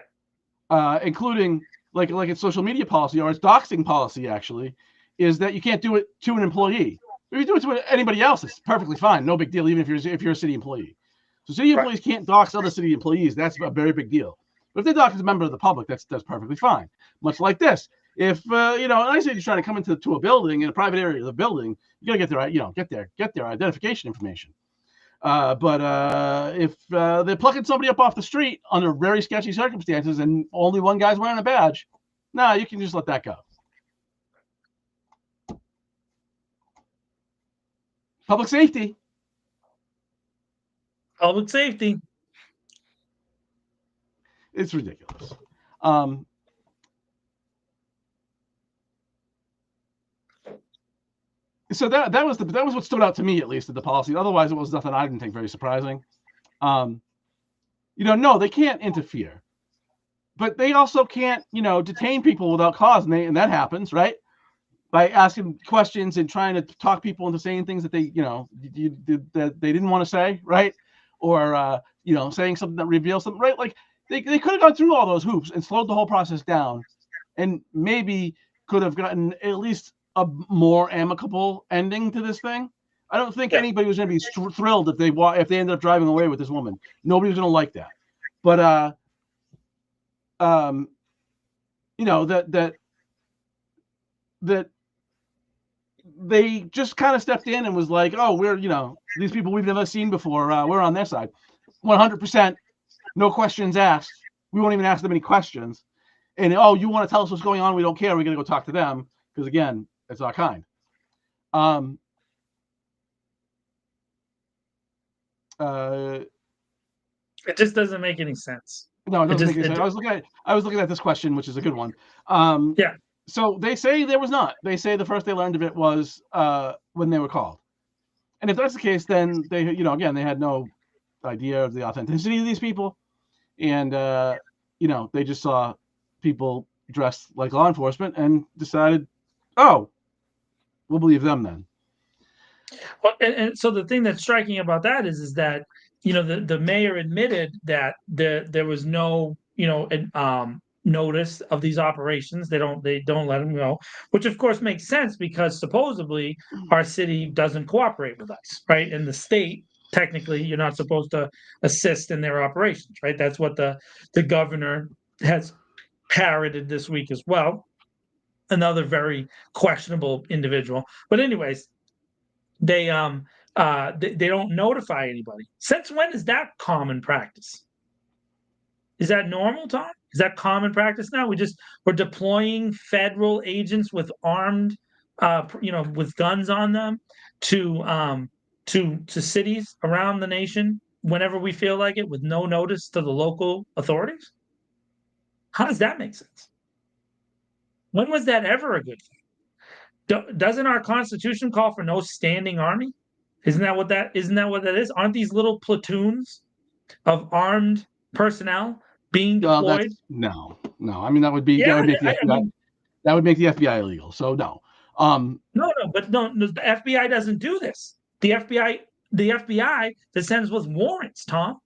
Speaker 1: Including like its social media policy or its doxing policy. Actually, is that you can't do it to an employee. If you do it to anybody else, it's perfectly fine, no big deal. Even if you're a city employee, so city employees can't dox other city employees. That's a very big deal. But if they dox as a member of the public, that's perfectly fine. Much like this, if an ICE agent's trying to come into a building in a private area of the building, you gotta get their identification information. But if they're plucking somebody up off the street under very sketchy circumstances and only one guy's wearing a badge, you can just let that go. Public safety.
Speaker 2: Public safety.
Speaker 1: It's ridiculous. So that was what stood out to me, at least, at the policy. Otherwise, it was nothing I didn't think very surprising. No, they can't interfere, but they also can't, detain people without cause, and that happens, right? By asking questions and trying to talk people into saying things that they, that they didn't want to say, right? Or saying something that reveals something, right? Like they could have gone through all those hoops and slowed the whole process down, and maybe could have gotten at least a more amicable ending to this thing. I don't think anybody was going to be thrilled if they ended up driving away with this woman. Nobody was going to like that. But that they just kind of stepped in and was like, oh, we're these people we've never seen before. We're on their side, 100%, no questions asked. We won't even ask them any questions. And you want to tell us what's going on? We don't care. We're going to go talk to them because again, it's our kind.
Speaker 2: It just doesn't make any sense.
Speaker 1: No, it doesn't make any sense. I was looking at this question, which is a good one.
Speaker 2: Yeah.
Speaker 1: So they say there was not. They say the first they learned of it was when they were called. And if that's the case, then they, again, they had no idea of the authenticity of these people, and they just saw people dressed like law enforcement and decided, oh, we'll believe them then.
Speaker 2: Well, and so the thing that's striking about that is that the mayor admitted that there was no notice of these operations. They don't let them know, which of course makes sense because supposedly our city doesn't cooperate with us, right? And the state, technically, you're not supposed to assist in their operations, right? That's what the governor has parroted this week as well. Another very questionable individual. But anyways, they don't notify anybody. Since when is that common practice? Is that normal, Tom? Is that common practice now? We're deploying federal agents with armed, with guns on them to cities around the nation whenever we feel like it, with no notice to the local authorities. How does that make sense? When was that ever a good thing? Doesn't our Constitution call for no standing army? Isn't that what that is? Aren't these little platoons of armed personnel being deployed?
Speaker 1: No. I mean, that would make the FBI. That would make the FBI illegal. So no.
Speaker 2: No, the FBI doesn't do this. The FBI descends with warrants, Tom.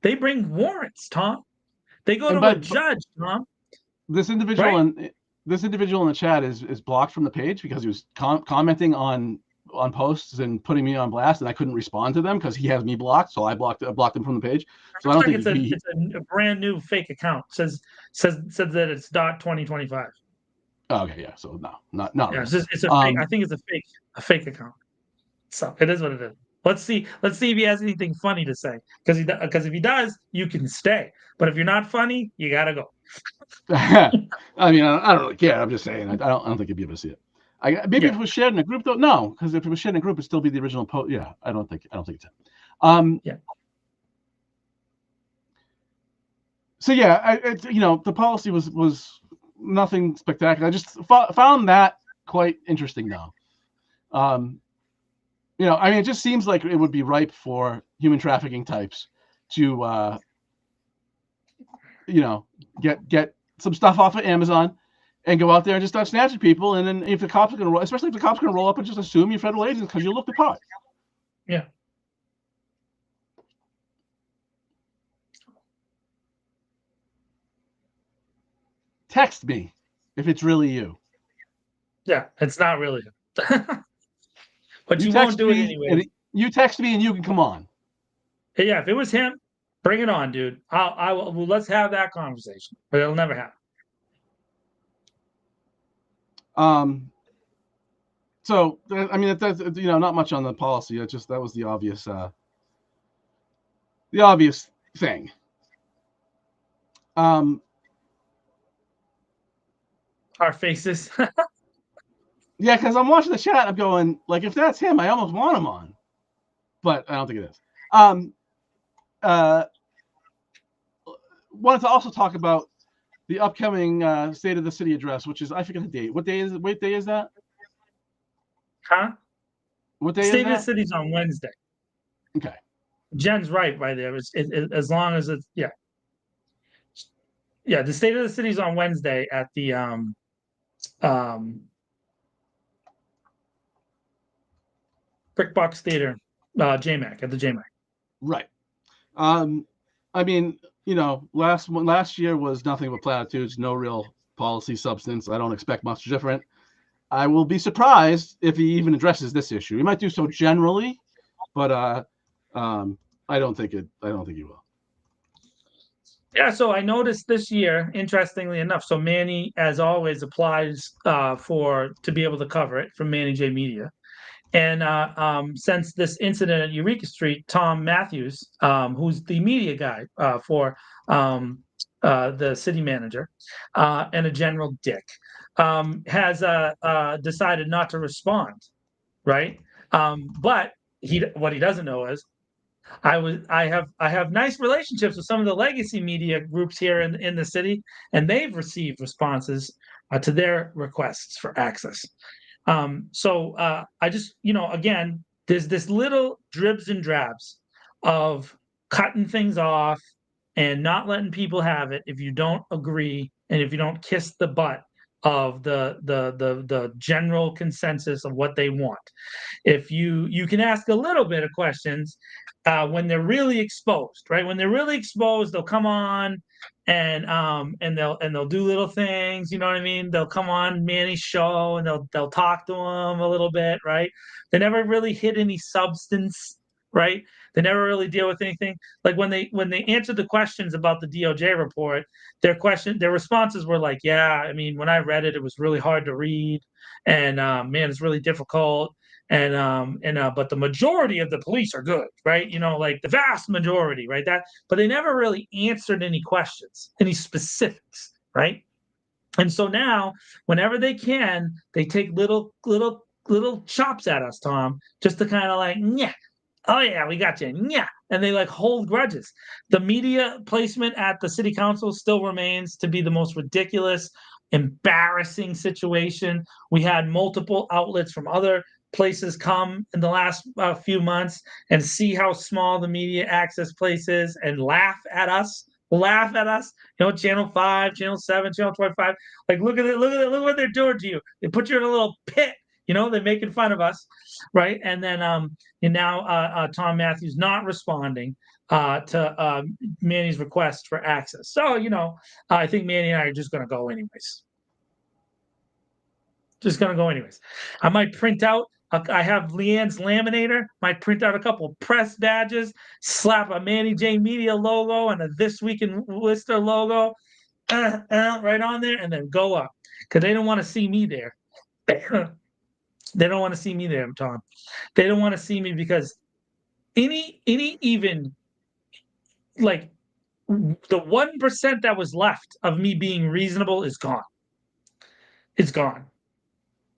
Speaker 2: They bring warrants, Tom. They go to a judge, Tom.
Speaker 1: This individual in the chat is blocked from the page because he was commenting on posts and putting me on blast, and I couldn't respond to them because he has me blocked. So I blocked him from the page. So I don't think
Speaker 2: it's a brand new fake account. Says that it's .2025.
Speaker 1: Oh, okay, yeah. So not.
Speaker 2: Yeah, it's a fake. I think it's a fake account. So it is what it is. Let's see if he has anything funny to say. Because if he does, you can stay. But if you're not funny, you gotta go.
Speaker 1: I mean, I don't really care. I'm just saying. I don't think you'd be able to see it. Maybe if it was shared in a group, though. No, because if it was shared in a group, it'd still be the original post. Yeah, I don't think it's it.
Speaker 2: Yeah.
Speaker 1: So yeah, the policy was nothing spectacular. I just found that quite interesting, though. I mean, it just seems like it would be ripe for human trafficking types to, get some stuff off of Amazon and go out there and just start snatching people. And then if the cops are going to roll, especially if the cops are going to roll up and just assume you're federal agents because you look the part.
Speaker 2: Yeah.
Speaker 1: Text me if it's really you.
Speaker 2: Yeah, it's not really. But you won't do it anyway.
Speaker 1: You text me and you can come on.
Speaker 2: Yeah, if it was him, bring it on, dude. Well, let's have that conversation. But it'll never happen.
Speaker 1: So I mean, that's not much on the policy. That was the obvious the obvious thing.
Speaker 2: Our faces.
Speaker 1: Yeah, because I'm watching the chat. I'm going, like, if that's him, I almost want him on, but I don't think it is. Wanted to also talk about the upcoming State of the City address, which is, I forget the date. What day is it? What day is that?
Speaker 2: Huh?
Speaker 1: What day
Speaker 2: State
Speaker 1: is
Speaker 2: of the
Speaker 1: that?
Speaker 2: City's on Wednesday.
Speaker 1: Okay.
Speaker 2: Jen's right by there. As long as it's yeah. The State of the City's on Wednesday at the Brickbox Theater, JMac at the JMac.
Speaker 1: Right. I mean, last year was nothing but platitudes, no real policy substance. I don't expect much different. I will be surprised if he even addresses this issue. He might do so generally, but I don't think he will.
Speaker 2: Yeah, so I noticed this year, interestingly enough, so Manny, as always, applies to be able to cover it from Manny J Media. And since this incident at Eureka Street, Tom Matthews, who's the media guy for the city manager and a general dick, has decided not to respond, right? But what he doesn't know is I have nice relationships with some of the legacy media groups here in the city, and they've received responses to their requests for access. So I just, again, there's this little dribs and drabs of cutting things off and not letting people have it if you don't agree and if you don't kiss the butt of the general consensus of what they want. If you can ask a little bit of questions when they're really exposed, right? When they're really exposed, they'll come on and they'll do little things, you know what I mean? They'll come on Manny's show and they'll talk to him a little bit, right? They never really hit any substance, right? They never really deal with anything. Like when they answered the questions about the DOJ report, their responses were like, yeah, I mean, when I read it, it was really hard to read, and man, it's really difficult. But the majority of the police are good, right? Like the vast majority, right? But they never really answered any questions, any specifics, right? And so now, whenever they can, they take little chops at us, Tom, just to kind of like, yeah, oh yeah, we got you, yeah, and they like hold grudges. The media placement at the city council still remains to be the most ridiculous, embarrassing situation. We had multiple outlets from other places come in the last few months and see how small the media access place is and laugh at us. Channel 5, Channel 7, Channel 25. Like, look at it, look what they're doing to you. They put you in a little pit, they're making fun of us, right? And then and now Tom Matthews not responding to Manny's request for access. So, I think Manny and I are just gonna go anyways. I might print out. I have Leanne's laminator. Might print out a couple press badges, slap a Manny J Media logo and a This Week in Worcester logo right on there, and then go up because they don't want to see me there. They don't want to see me there, Tom. They don't want to see me because any even like the 1% that was left of me being reasonable is gone. It's gone.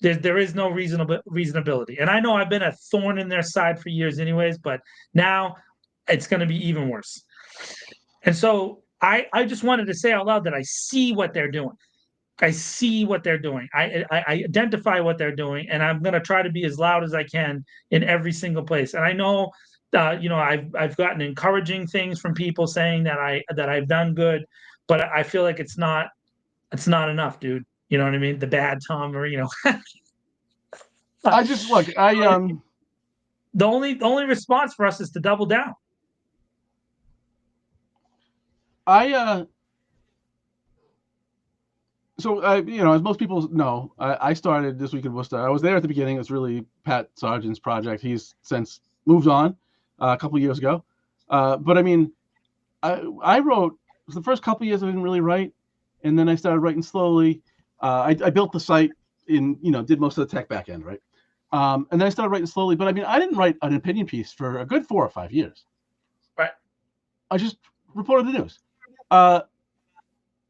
Speaker 2: There is no reasonability. And I know I've been a thorn in their side for years anyways, but now it's going to be even worse. And so I just wanted to say out loud that I see what they're doing. I see what they're doing. I identify what they're doing, and I'm going to try to be as loud as I can in every single place. And I know, I've gotten encouraging things from people saying that I've done good, but I feel like it's not enough, dude. You know what I mean? The bad Tom Marino.
Speaker 1: I just look.
Speaker 2: The only response for us is to double down.
Speaker 1: So as most people know, I started This Week in Worcester. I was there at the beginning. It was really Pat Sargent's project. He's since moved on a couple of years ago. But I mean, I wrote the first couple of years. I didn't really write, and then I started writing slowly. I built the site did most of the tech back end, right? And then I started writing slowly. But I mean, I didn't write an opinion piece for a good 4 or 5 years.
Speaker 2: Right.
Speaker 1: I just reported the news.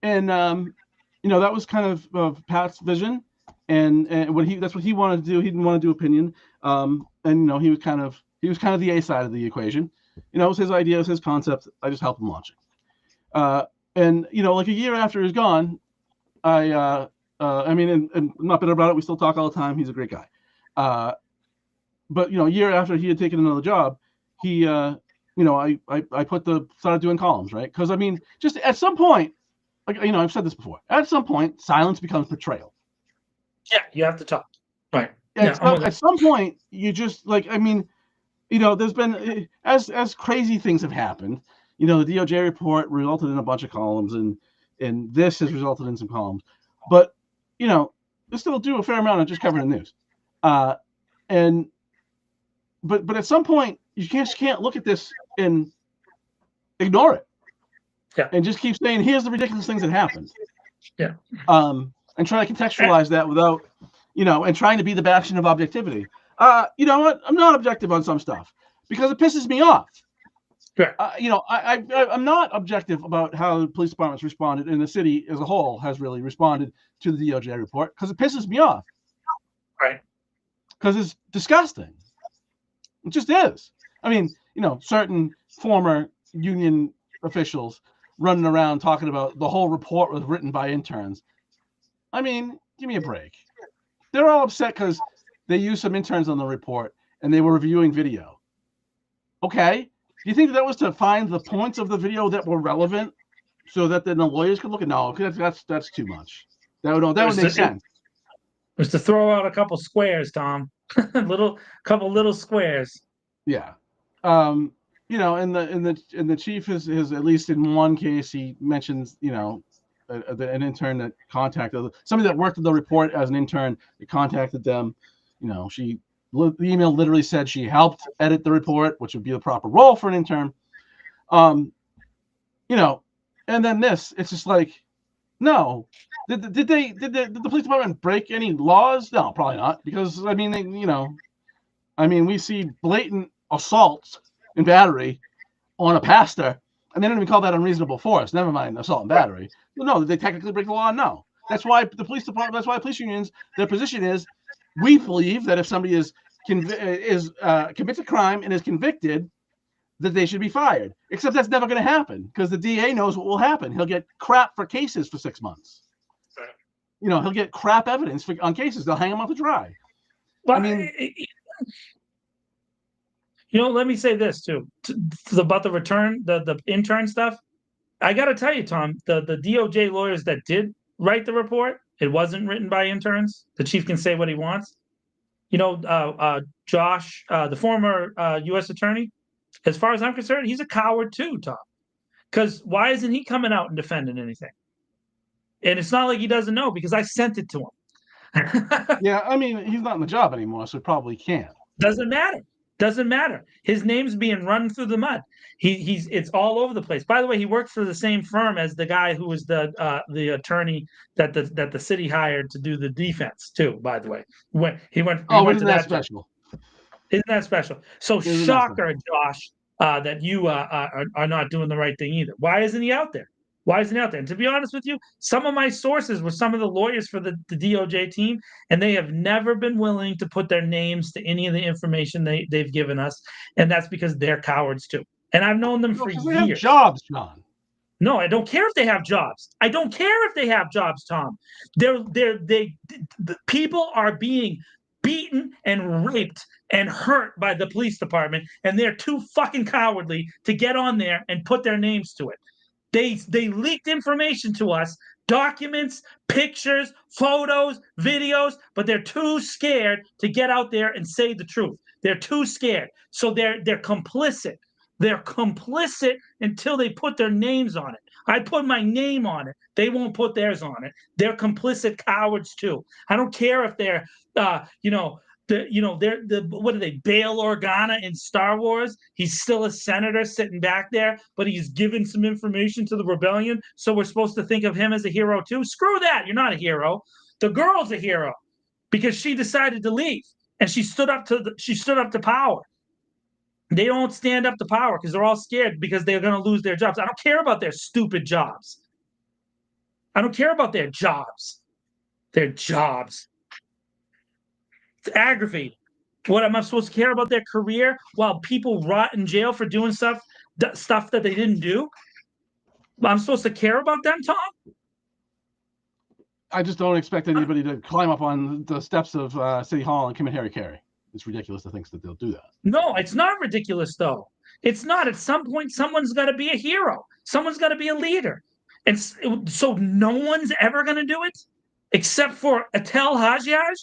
Speaker 1: And that was kind of Pat's vision, and that's what he wanted to do. He didn't want to do opinion, and he was kind of the A side of the equation. It was his idea, it was his concept. I just helped him launch it. And like a year after he's gone, and I'm not bitter about it. We still talk all the time. He's a great guy. But a year after he had taken another job, he I started doing columns, right? Because just at some point, like I've said this before, at some point silence becomes betrayal.
Speaker 2: Yeah, you have to talk, right?
Speaker 1: At some point you just there's been as crazy things have happened. The DOJ report resulted in a bunch of columns, and this has resulted in some columns, but they still do a fair amount of just covering the news. But at some point you just can't look at this and ignore it.
Speaker 2: Yeah.
Speaker 1: And just keep saying, here's the ridiculous things that happened.
Speaker 2: Yeah.
Speaker 1: And try to contextualize that without, and trying to be the bastion of objectivity. You know what? I'm not objective on some stuff because it pisses me off.
Speaker 2: Right.
Speaker 1: I'm not objective about how the police departments responded and the city as a whole has really responded to the DOJ report because it pisses me off.
Speaker 2: Right.
Speaker 1: Because it's disgusting. It just is. Certain former union officials running around talking about the whole report was written by interns. Give me a break. They're all upset because they used some interns on the report and they were reviewing video. Okay. Do you think that was to find the points of the video that were relevant so that then the lawyers could look at? No, that's too much. That would make sense.
Speaker 2: It was to throw out a couple squares, Tom. couple little squares.
Speaker 1: Yeah. And the chief has at least in one case he mentions an intern that contacted somebody that worked at the report as an intern that contacted them. The email literally said she helped edit the report, which would be the proper role for an intern. And then it's just like, no. Did the police department break any laws? No, probably not, because we see blatant assaults and battery on a pastor, and they don't even call that unreasonable force. Never mind assault and battery. No, did they technically break the law? No. That's why the police department. That's why police unions. Their position is, we believe that if somebody commits a crime and is convicted, that they should be fired. Except that's never going to happen because the DA knows what will happen. He'll get crap for cases for 6 months. He'll get crap evidence on cases. They'll hang him out to dry.
Speaker 2: Well, let me say this too about the intern stuff. I got to tell you, Tom, the DOJ lawyers that did write the report, it wasn't written by interns. The chief can say what he wants. Josh, the former U.S. attorney, as far as I'm concerned, he's a coward too, Tom. Because why isn't he coming out and defending anything? And it's not like he doesn't know because I sent it to him.
Speaker 1: Yeah, he's not in the job anymore, so he probably can't.
Speaker 2: Doesn't matter. His name's being run through the mud. It's all over the place. By the way, he works for the same firm as the guy who was the attorney that the city hired to do the defense too. By the way, isn't
Speaker 1: that special?
Speaker 2: Isn't that special? So shocker, Josh, that you are not doing the right thing either. Why isn't he out there? And to be honest with you, some of my sources were some of the lawyers for the DOJ team, and they have never been willing to put their names to any of the information they've given us, and that's because they're cowards too. And I've known them for years.
Speaker 1: They have jobs, John.
Speaker 2: No, I don't care if they have jobs. Tom. The people are being beaten and raped and hurt by the police department, and they're too fucking cowardly to get on there and put their names to it. They leaked information to us, documents, pictures, photos, videos, but they're too scared to get out there and say the truth. They're too scared. So they're complicit. They're complicit until they put their names on it. I put my name on it. They won't put theirs on it. They're complicit cowards too. I don't care if they're what are they, Bail Organa in Star Wars? He's still a senator sitting back there, but he's given some information to the rebellion, so we're supposed to think of him as a hero too? Screw that. You're not a hero. The girl's a hero because she decided to leave and she stood up to power. They don't stand up to power because they're all scared because they're going to lose their jobs. I don't care about their stupid jobs. I don't care about their jobs. Their jobs. It's aggravating. What am I supposed to care about their career while people rot in jail for doing stuff that they didn't do? I'm supposed to care about them, Tom?
Speaker 1: I just don't expect anybody to climb up on the steps of City Hall and commit harikari. It's ridiculous to think that they'll do that.
Speaker 2: No, it's not ridiculous, though. It's not. At some point, someone's got to be a hero. Someone's got to be a leader. And so no one's ever going to do it except for Atel Hajjaj,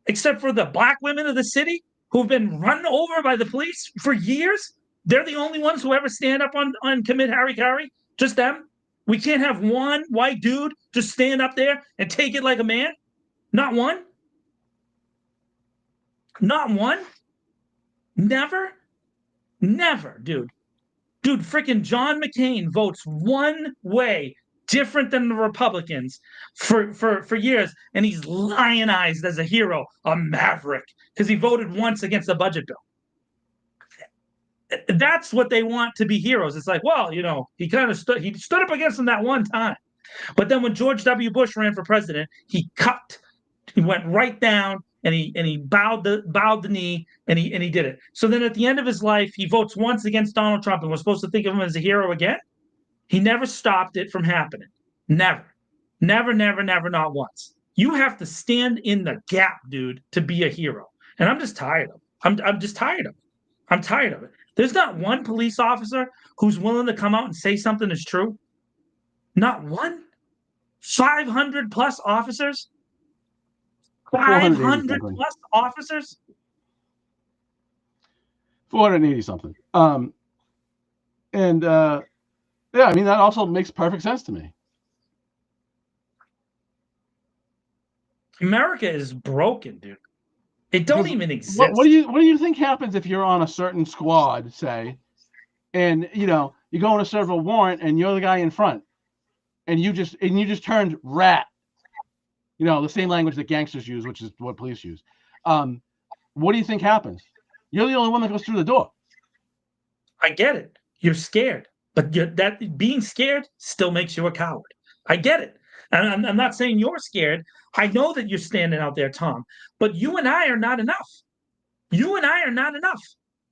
Speaker 2: except for the black women of the city who've been run over by the police for years. They're the only ones who ever stand up on commit harikari. Just them. We can't have one white dude just stand up there and take it like a man. Not one. Not one. Never. Never, dude. Dude, freaking John McCain votes one way different than the Republicans for years, and he's lionized as a hero, a maverick, because he voted once against the budget bill. That's what they want to be heroes. It's like, well, you know, he stood up against them that one time. But then when George W. Bush ran for president, he went right down and he bowed the knee and he did it. So then at the end of his life, he votes once against Donald Trump, and we're supposed to think of him as a hero again. He never stopped it from happening. Never, not once. You have to stand in the gap, dude, to be a hero. And I'm just tired of it. I'm just tired of it. I'm tired of it. There's not one police officer who's willing to come out and say something is true. Not one. 500 plus officers. 500 plus officers.
Speaker 1: 480 something. Yeah, I mean, that also makes perfect sense to me.
Speaker 2: America is broken, dude. It don't even exist.
Speaker 1: What do you think happens if you're on a certain squad, say, and you know you're going to serve a warrant and you're the guy in front, and you just turned rat. You know, the same language that gangsters use, which is what police use. What do you think happens? You're the only one that goes through the door.
Speaker 2: I get it. You're scared, but that being scared still makes you a coward. I get it. And I'm not saying you're scared. I know that you're standing out there, Tom, but you and I are not enough. You and I are not enough.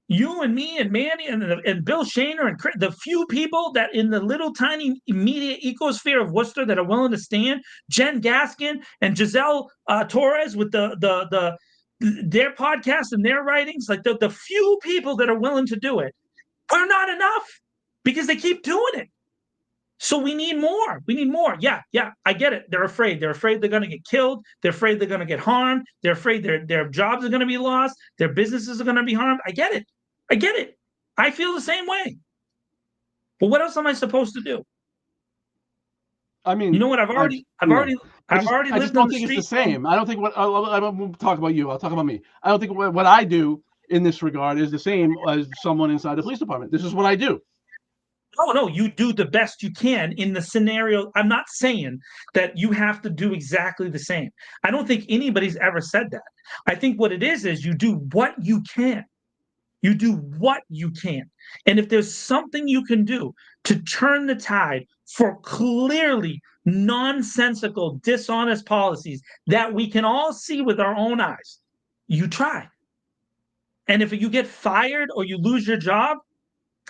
Speaker 2: You and me and Manny and Bill Shaner and Chris, the few people that in the little tiny media ecosphere of Worcester that are willing to stand, Jen Gaskin and Giselle Torres with their podcast and their writings, like the few people that are willing to do it are not enough because they keep doing it. So we need more. We need more. Yeah, I get it. They're afraid. They're afraid they're going to get killed. They're afraid they're going to get harmed. They're afraid their jobs are going to be lost. Their businesses are going to be harmed. I get it. I feel the same way. But what else am I supposed to do?
Speaker 1: I mean,
Speaker 2: you know what? I've already lived
Speaker 1: I just don't think it's the same. I don't think I won't talk about you. I'll talk about me. I don't think what I do in this regard is the same as someone inside the police department. This is what I do.
Speaker 2: No, you do the best you can in the scenario. I'm not saying that you have to do exactly the same. I don't think anybody's ever said that. I think what it is you do what you can. You do what you can. And if there's something you can do to turn the tide for clearly nonsensical, dishonest policies that we can all see with our own eyes, you try. And if you get fired or you lose your job,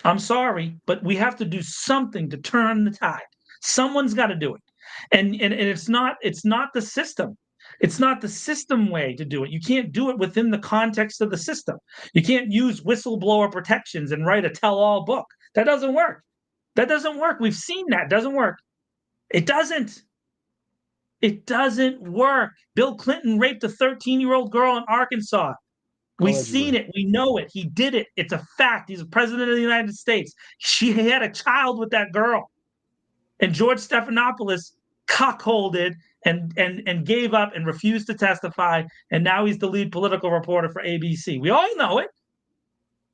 Speaker 2: I'm sorry, but we have to do something to turn the tide. Someone's got to do it. And it's not the system. It's not the system way to do it. You can't do it within the context of the system. You can't use whistleblower protections and write a tell-all book. That doesn't work. We've seen that. It doesn't work. It doesn't work. Bill Clinton raped a 13-year-old girl in Arkansas. We've seen it. We know it. He did it. It's a fact. He's the president of the United States. He had a child with that girl. And George Stephanopoulos cuckolded and gave up and refused to testify. And now he's the lead political reporter for ABC. We all know it.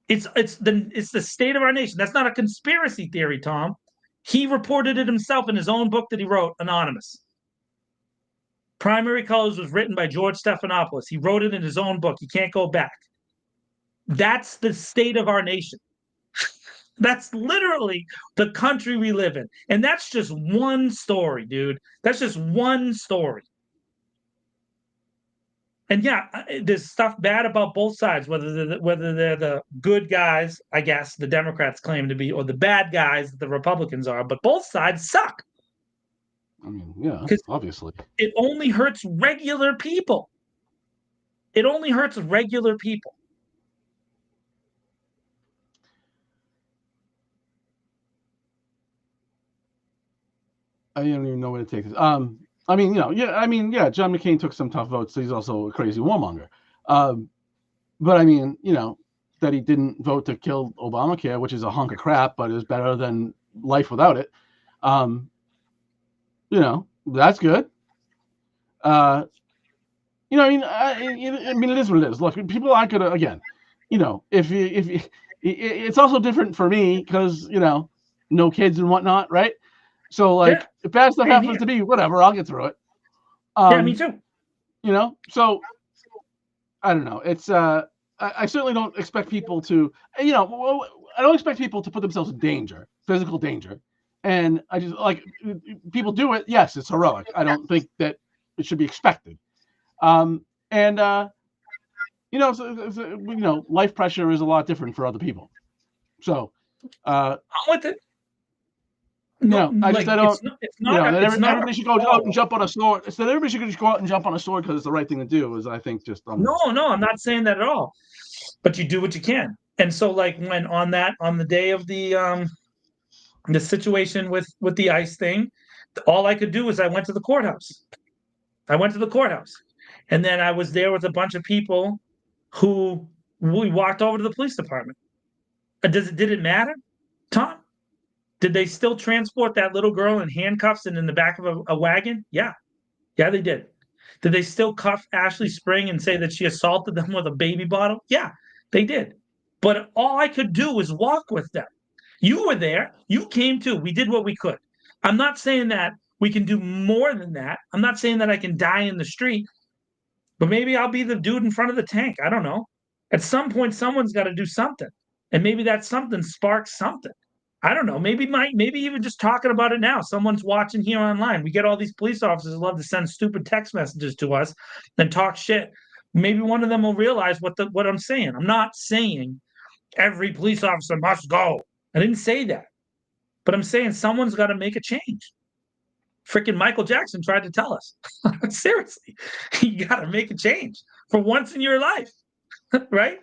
Speaker 2: It's the state of our nation. That's not a conspiracy theory, Tom. He reported it himself in his own book that he wrote, Anonymous. Primary Colors was written by George Stephanopoulos. He wrote it in his own book. You can't go back. That's the state of our nation. That's literally the country we live in. And that's just one story, dude. That's just one story. And yeah, there's stuff bad about both sides, whether they're the good guys, I guess the Democrats claim to be, or the bad guys that the Republicans are. But both sides suck.
Speaker 1: I mean, yeah,
Speaker 2: Because
Speaker 1: obviously.
Speaker 2: it only hurts regular people. It only hurts regular people.
Speaker 1: I don't even know where to take this. I mean, John McCain took some tough votes. So he's also a crazy warmonger. But I mean, that he didn't vote to kill Obamacare, which is a hunk of crap, but is better than life without it. That's good. I mean, it is what it is. Look, people aren't gonna, again, if it's also different for me because no kids and whatnot, right? So like, if bad stuff happens to me, whatever, I'll get through it.
Speaker 2: Yeah, me too.
Speaker 1: So I don't know. It's I certainly don't expect people to, I don't expect people to put themselves in danger, physical danger. And I just like people do it. Yes, it's heroic. I don't think that it should be expected. Life pressure is a lot different for other people. So,
Speaker 2: I'm with it.
Speaker 1: Everybody should go out and jump on a sword. Instead, everybody should just go out and jump on a sword because it's the right thing to do. Is I think just
Speaker 2: no, I'm not saying that at all. But you do what you can. And so, like when on the day of the situation with the ICE thing, all I could do was I went to the courthouse. And then I was there with a bunch of people who we walked over to the police department. Did it matter, Tom? Did they still transport that little girl in handcuffs and in the back of a wagon? Yeah, they did. Did they still cuff Ashley Spring and say that she assaulted them with a baby bottle? Yeah, they did. But all I could do was walk with them. You were there. You came too. We did what we could. I'm not saying that we can do more than that. I'm not saying that I can die in the street, but maybe I'll be the dude in front of the tank. I don't know. At some point, someone's got to do something. And maybe that something sparks something. I don't know. Maybe even just talking about it now. Someone's watching here online. We get all these police officers who love to send stupid text messages to us and talk shit. Maybe one of them will realize what I'm saying. I'm not saying every police officer must go. I didn't say that. But I'm saying someone's got to make a change. Freaking Michael Jackson tried to tell us. Seriously, you got to make a change for once in your life, right?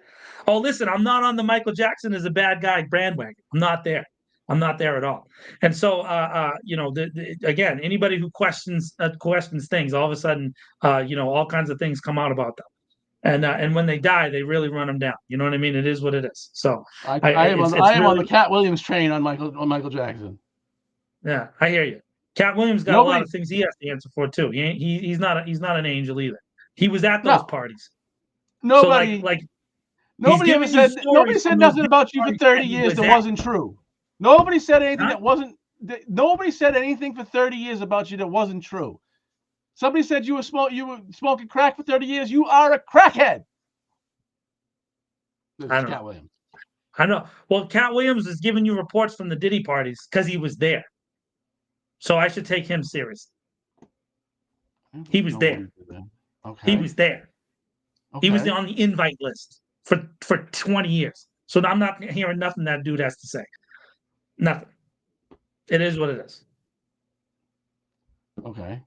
Speaker 2: Oh, listen, I'm not on the Michael Jackson is a bad guy bandwagon. I'm not there at all. And so, again, anybody who questions things, all of a sudden, all kinds of things come out about them. And when they die, they really run them down. You know what I mean? It is what it is. So
Speaker 1: I am on the Cat Williams train on Michael Jackson.
Speaker 2: Yeah, I hear you. Cat Williams got a lot of things he has to answer for too. He's not an angel either. He was at those parties.
Speaker 1: Nobody,
Speaker 2: so
Speaker 1: nobody ever said. Nobody said nothing about you for 30 years that wasn't true. Nobody said anything that wasn't. Nobody said anything for 30 years about you that wasn't true. Somebody said you were smoking crack for 30 years. You are a crackhead. Cat Williams.
Speaker 2: I know. Well, Cat Williams is giving you reports from the Diddy parties because he was there. So I should take him seriously. He was there.
Speaker 1: Okay.
Speaker 2: He was there. Okay. He was on the invite list for 20 years. So I'm not hearing nothing that dude has to say. Nothing. It is what it is.
Speaker 1: Okay.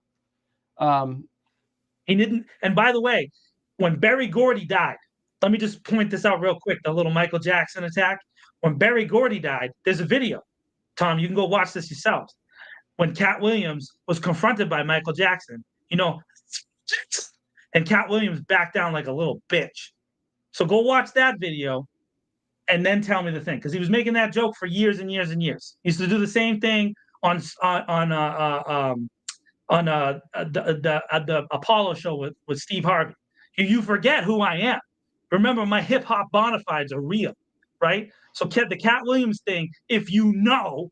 Speaker 2: He didn't. And by the way, when Berry Gordy died, let me just point this out real quick, the little Michael Jackson attack. When Berry Gordy died, there's a video. Tom, you can go watch this yourselves. When Cat Williams was confronted by Michael Jackson, and Cat Williams backed down like a little bitch. So go watch that video and then tell me the thing. Because he was making that joke for years and years and years. He used to do the same thing on the Apollo show with Steve Harvey. You forget who I am. Remember, my hip hop bona fides are real, right? So the Cat Williams thing, if you know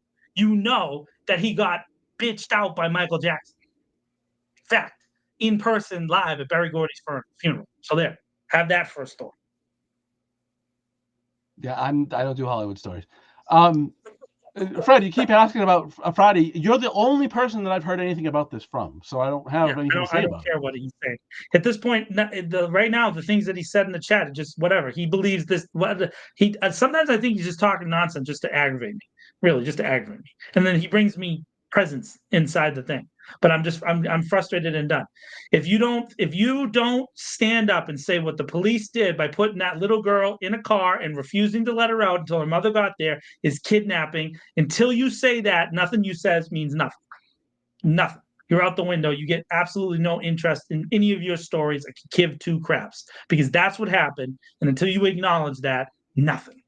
Speaker 2: that he got bitched out by Michael Jackson. Fact, in person, live at Berry Gordy's funeral. So there, have that for a story.
Speaker 1: Yeah, I don't do Hollywood stories. Um, Fred, you keep asking about Friday. You're the only person that I've heard anything about this from, so I don't
Speaker 2: Yeah,
Speaker 1: have anything to
Speaker 2: I
Speaker 1: say
Speaker 2: don't
Speaker 1: about it.
Speaker 2: care what he's saying. At this point, right now, the things that he said in the chat, just whatever. He believes this. Sometimes I think he's just talking nonsense just to aggravate me. Really, just to aggravate me. And then he brings me presents inside the thing. But I'm frustrated and done. If you don't stand up and say what the police did by putting that little girl in a car and refusing to let her out until her mother got there is kidnapping. Until you say that, nothing you says means nothing. Nothing. You're out the window. You get absolutely no interest in any of your stories. I could give two craps because that's what happened. And until you acknowledge that, nothing.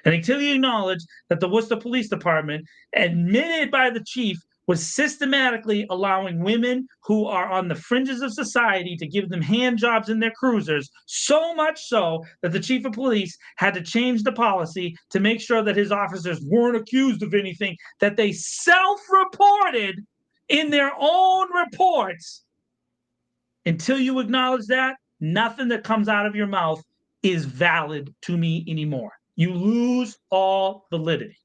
Speaker 2: And until you acknowledge that the Worcester Police Department, admitted by the chief, was systematically allowing women who are on the fringes of society to give them hand jobs in their cruisers, so much so that the chief of police had to change the policy to make sure that his officers weren't accused of anything that they self-reported in their own reports. Until you acknowledge that, nothing that comes out of your mouth is valid to me anymore. You lose all validity.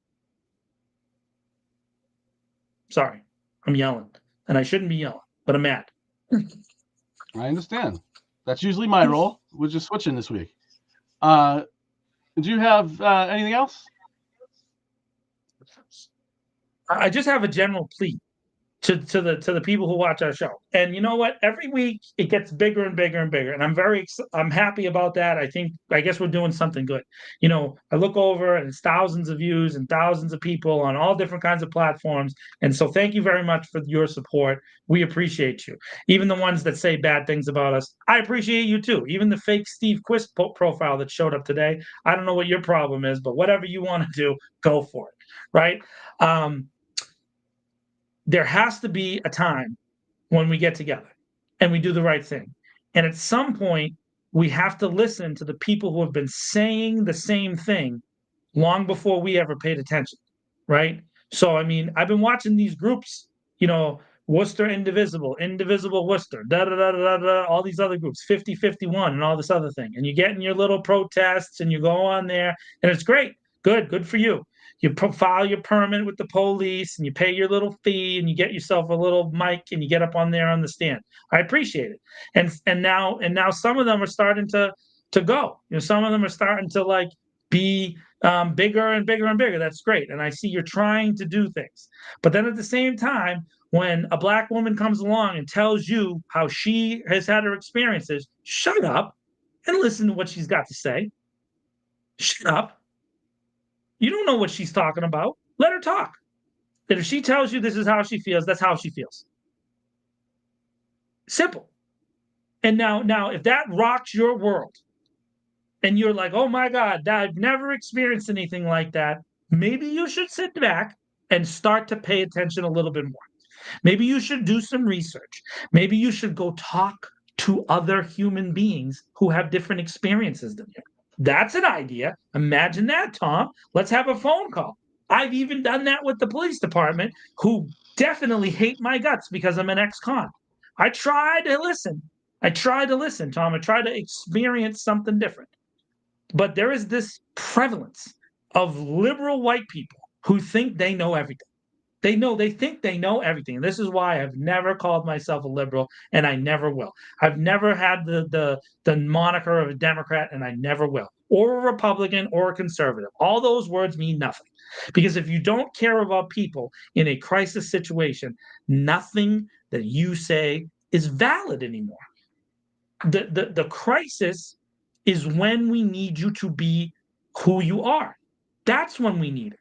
Speaker 2: Sorry, I'm yelling, and I shouldn't be yelling, but I'm mad.
Speaker 1: I understand. That's usually my role. We're just switching this week. Do you have anything else?
Speaker 2: I just have a general plea to the people who watch our show. And you know what? Every week it gets bigger and bigger and bigger, and I'm happy about that. I guess we're doing something good. I look over and it's thousands of views and thousands of people on all different kinds of platforms. And so thank you very much for your support. We appreciate you. Even the ones that say bad things about us, I appreciate you too. Even the fake Steve Quist profile that showed up today. I don't know what your problem is, but whatever you want to do, go for it. Right? There has to be a time when we get together and we do the right thing. And at some point, we have to listen to the people who have been saying the same thing long before we ever paid attention, right? So, I mean, I've been watching these groups, Worcester Indivisible, Indivisible Worcester, da da da da da, all these other groups, 5051, and all this other thing. And you get in your little protests and you go on there, and it's great. Good for you. You file your permit with the police and you pay your little fee and you get yourself a little mic and you get up on there on the stand. I appreciate it. And now some of them are starting to go. Some of them are starting to like be bigger and bigger and bigger. That's great. And I see you're trying to do things. But then at the same time, when a black woman comes along and tells you how she has had her experiences, shut up and listen to what she's got to say. Shut up. You don't know what she's talking about. Let her talk. And if she tells you this is how she feels, that's how she feels. Simple. And now, if that rocks your world, and you're like, oh my God, I've never experienced anything like that, maybe you should sit back and start to pay attention a little bit more. Maybe you should do some research. Maybe you should go talk to other human beings who have different experiences than you. That's an idea. Imagine that, Tom. Let's have a phone call. I've even done that with the police department, who definitely hate my guts because I'm an ex-con. I tried to listen. Tom. I tried to experience something different. But there is this prevalence of liberal white people who think they know everything. They think they know everything. This is why I've never called myself a liberal, and I never will. I've never had the moniker of a Democrat, and I never will, or a Republican or a conservative. All those words mean nothing, because if you don't care about people in a crisis situation, nothing that you say is valid anymore. The crisis is when we need you to be who you are. That's when we need it.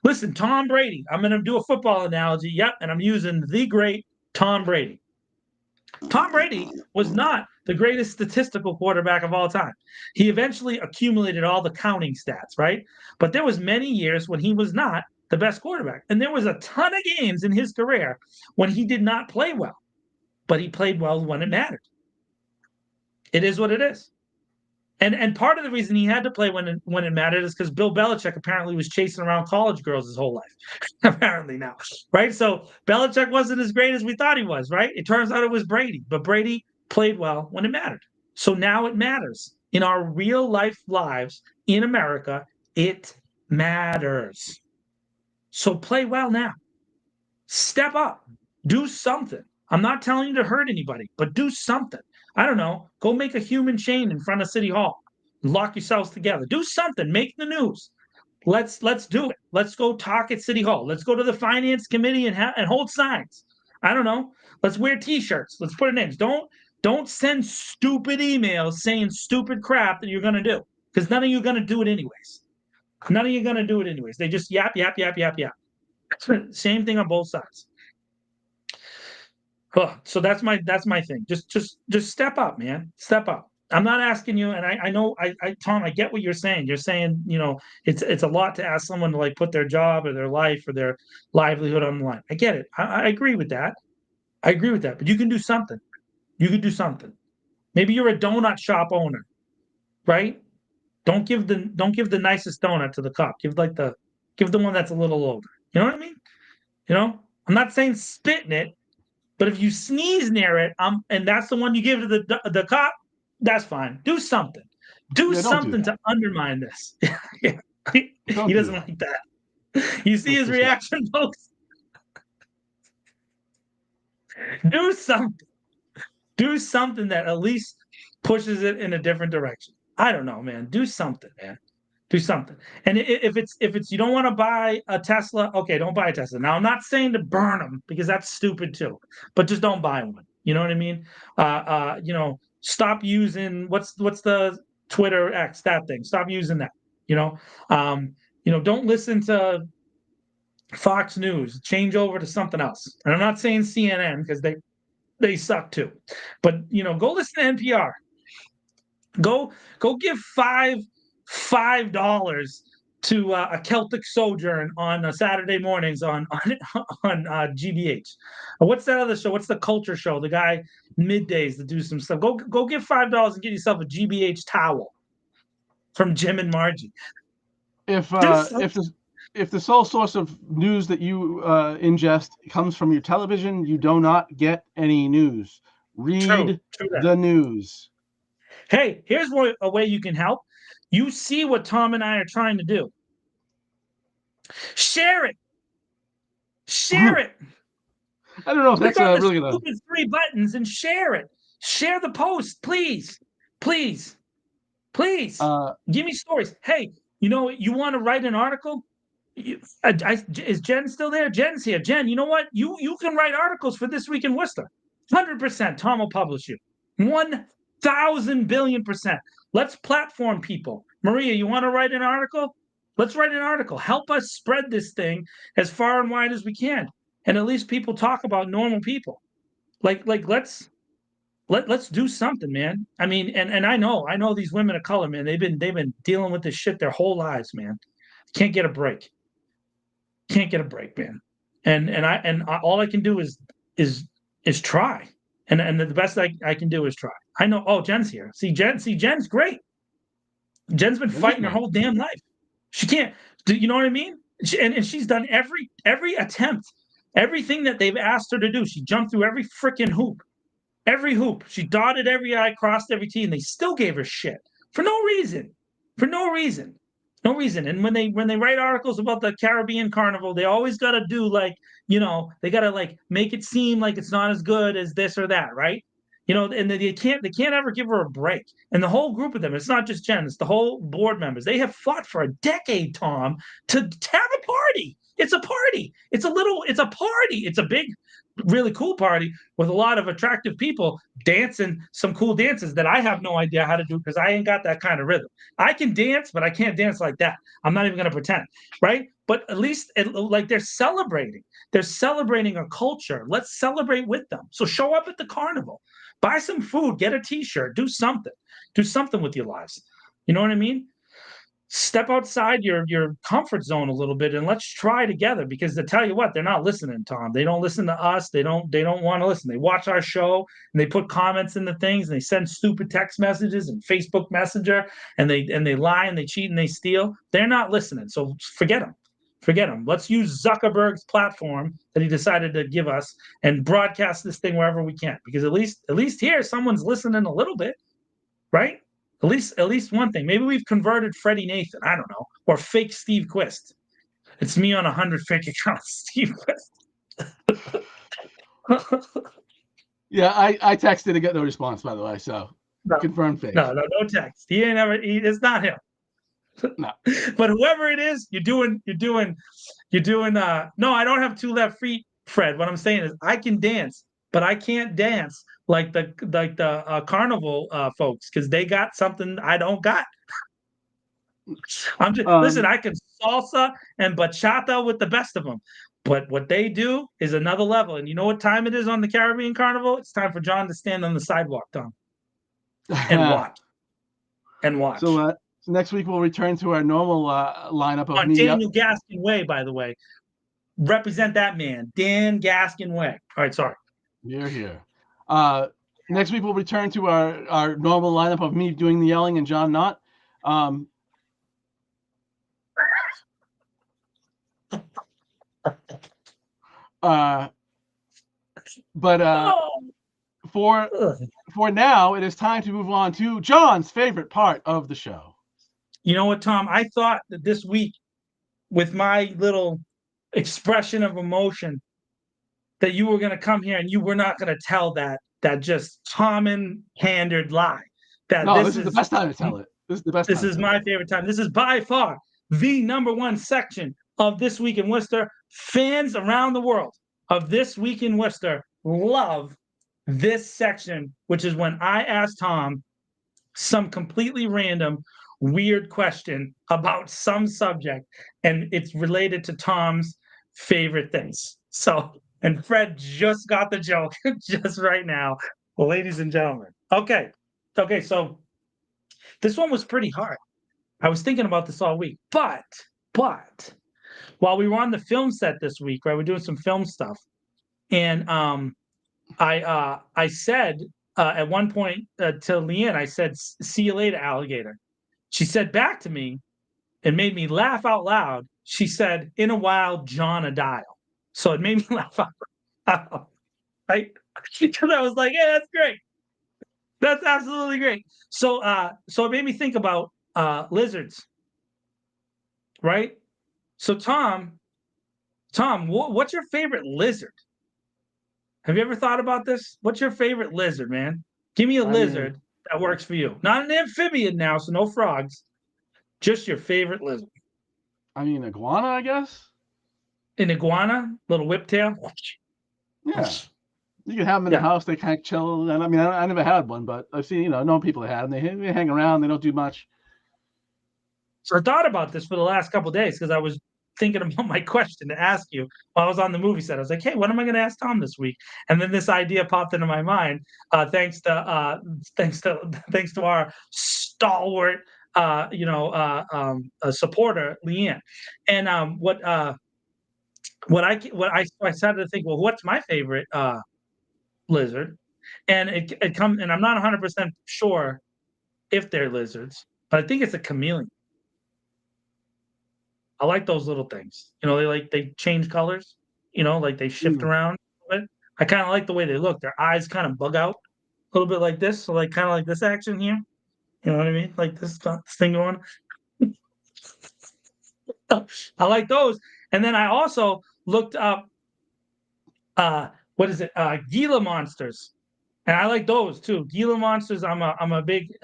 Speaker 2: Listen, Tom Brady, I'm going to do a football analogy. Yep. And I'm using the great Tom Brady. Tom Brady was not the greatest statistical quarterback of all time. He eventually accumulated all the counting stats, right? But there was many years when he was not the best quarterback. And there was a ton of games in his career when he did not play well, but he played well when it mattered. It is what it is. And part of the reason he had to play when it mattered is because Bill Belichick apparently was chasing around college girls his whole life. Apparently now, right? So Belichick wasn't as great as we thought he was, right? It turns out it was Brady, but Brady played well when it mattered. So now it matters. In our real life lives in America, It matters. So play well now. Step up. Do something. I'm not telling you to hurt anybody, but do something. I don't know. Go make a human chain in front of City Hall. Lock yourselves together. Do something. Make the news. Let's do it. Let's go talk at City Hall. Let's go to the finance committee and hold signs. I don't know. Let's wear T-shirts. Let's put names. Don't send stupid emails saying stupid crap that you're gonna do, because none of you are gonna do it anyways. None of you are gonna do it anyways. They just yap. Same thing on both sides. So that's my thing. Just step up, man. Step up. I'm not asking you, and I know, Tom, I get what you're saying. You're saying, it's a lot to ask someone to like put their job or their life or their livelihood on the line. I get it. I agree with that. I agree with that. But you can do something. You can do something. Maybe you're a donut shop owner, right? Don't give the nicest donut to the cop. Give the one that's a little older. You know what I mean? I'm not saying spit in it, but if you sneeze near it, and that's the one you give to the cop, that's fine. Do something. Do something to undermine this. He doesn't like that. You see his reaction, folks? Do something. Do something that at least pushes it in a different direction. I don't know, man. Do something, man. Do something. And if it's you don't want to buy a Tesla, okay, don't buy a Tesla. Now I'm not saying to burn them, because that's stupid too, but just don't buy one. You know what I mean? Stop using what's the Twitter X, that thing. Stop using that. Don't listen to Fox News. Change over to something else. And I'm not saying CNN, because they suck too. But go listen to NPR. Go give $5 to a Celtic Sojourn on Saturday mornings on GBH. What's that other show? What's the culture show? The guy middays to do some stuff. Go give $5 and get yourself a GBH towel from Jim and Margie.
Speaker 1: If the sole source of news that you ingest comes from your television, you do not get any news. Read the news.
Speaker 2: Hey, here's a way you can help. You see what Tom and I are trying to do. Share it. Share it.
Speaker 1: I don't know if that's really
Speaker 2: gonna. Click on the 3 buttons and share it. Share the post, please. Please. Give me stories. Hey, you want to write an article? Is Jen still there? Jen's here. Jen, you know what? You can write articles for This Week in Worcester. 100%. Tom will publish you. 1,000 billion%. Let's platform people. Maria, you want to write an article? Let's write an article. Help us spread this thing as far and wide as we can. And at least people talk about normal people. Let's do something, man. I mean, and I know these women of color, man. They've been dealing with this shit their whole lives, man. Can't get a break. Can't get a break, man. And all I can do is try. And the best I can do is try. I know. Oh, Jen's here. Jen's great. Jen's been fighting her whole damn life. She can't. You know what I mean? And she's done every attempt, everything that they've asked her to do. She jumped through every freaking hoop. Every hoop. She dotted every I, crossed every T, and they still gave her shit for no reason. No reason. And when they write articles about the Caribbean Carnival, they always got to do they got to make it seem like it's not as good as this or that, right? And they can't ever give her a break. And the whole group of them, it's not just Jen, it's the whole board members. They have fought for a decade, Tom, to have a party. It's a party. It's a party. It's a big, really cool party with a lot of attractive people dancing some cool dances that I have no idea how to do, because I ain't got that kind of rhythm. I can dance, but I can't dance like that. I'm not even going to pretend, right? But at least they're celebrating. They're celebrating a culture. Let's celebrate with them. So show up at the carnival. Buy some food. Get a T-shirt. Do something. Do something with your lives. You know what I mean? Step outside your comfort zone a little bit and let's try together, because I tell you what, they're not listening, Tom. They don't listen to us. They don't want to listen. They watch our show and they put comments in the things and they send stupid text messages and Facebook Messenger and they lie and they cheat and they steal. They're not listening. So forget them. Forget them. Let's use Zuckerberg's platform that he decided to give us and broadcast this thing wherever we can, because at least here someone's listening a little bit, right? At least one thing. Maybe we've converted Freddie Nathan. I don't know, or fake Steve Quist. It's me on 100 fake accounts, Steve Quist.
Speaker 1: Yeah, I texted to get no response, by the way. So
Speaker 2: No,
Speaker 1: confirmed fake.
Speaker 2: no text. He ain't ever. It's not him.
Speaker 1: No.
Speaker 2: But whoever it is, you're doing. No, I don't have 2 left feet, Fred. What I'm saying is, I can dance, but I can't dance like the carnival folks, because they got something I don't got. I'm just listen. I can salsa and bachata with the best of them, but what they do is another level. And you know what time it is on the Caribbean Carnival? It's time for John to stand on the sidewalk, Tom, and watch.
Speaker 1: So next week we'll return to our normal lineup of
Speaker 2: on Daniel Gaskin Way, by the way. Represent that man, Dan Gaskin Way. All right, sorry.
Speaker 1: Here. Next week we'll return to our normal lineup of me doing the yelling and John not. For now, it is time to move on to John's favorite part of the show.
Speaker 2: You know what, Tom? I thought that this week, with my little expression of emotion, that you were going to come here and you were not going to tell that just common-handed lie.
Speaker 1: This is the best time to tell it. This is the best.
Speaker 2: This is my favorite time. This is by far the #1 section of This Week in Worcester. Fans around the world of This Week in Worcester love this section, which is when I ask Tom some completely random, weird question about some subject, and it's related to Tom's favorite things. So, and Fred just got the joke just right now, ladies and gentlemen. Okay, so this one was pretty hard. I was thinking about this all week, but while we were on the film set this week, right, we're doing some film stuff, and I said at one point to Leanne, I said, "See you later, alligator." She said back to me and made me laugh out loud. She said, "In a while, John a dial." So it made me laugh out loud, right? Because I was like, "Yeah, that's great. That's absolutely great." So it made me think about lizards, right? So Tom, what's your favorite lizard? Have you ever thought about this? What's your favorite lizard, man? Give me a lizard that works for you. Not an amphibian now, so no frogs. Just your favorite lizard.
Speaker 1: Iguana, I guess.
Speaker 2: An iguana, little whiptail.
Speaker 1: Yeah, you can have them in the house. They kind of chill. And I never had one, but I've seen, known people that had them. They hang around. They don't do much.
Speaker 2: So I thought about this for the last couple of days because I was thinking about my question to ask you while I was on the movie set. I was like, "Hey, what am I going to ask Tom this week?" And then this idea popped into my mind. Thanks to our stalwart, supporter, Leanne. And I started to think, well, what's my favorite lizard? And it comes, and I'm not 100% sure if they're lizards, but I think it's a chameleon. I like those little things. They change colors. They shift around a bit. I kind of like the way they look. Their eyes kind of bug out a little bit like this. So kind of like this action here. You know what I mean? Like this thing going. I like those. And then I also looked up Gila monsters. And I like those too. Gila monsters, I'm a big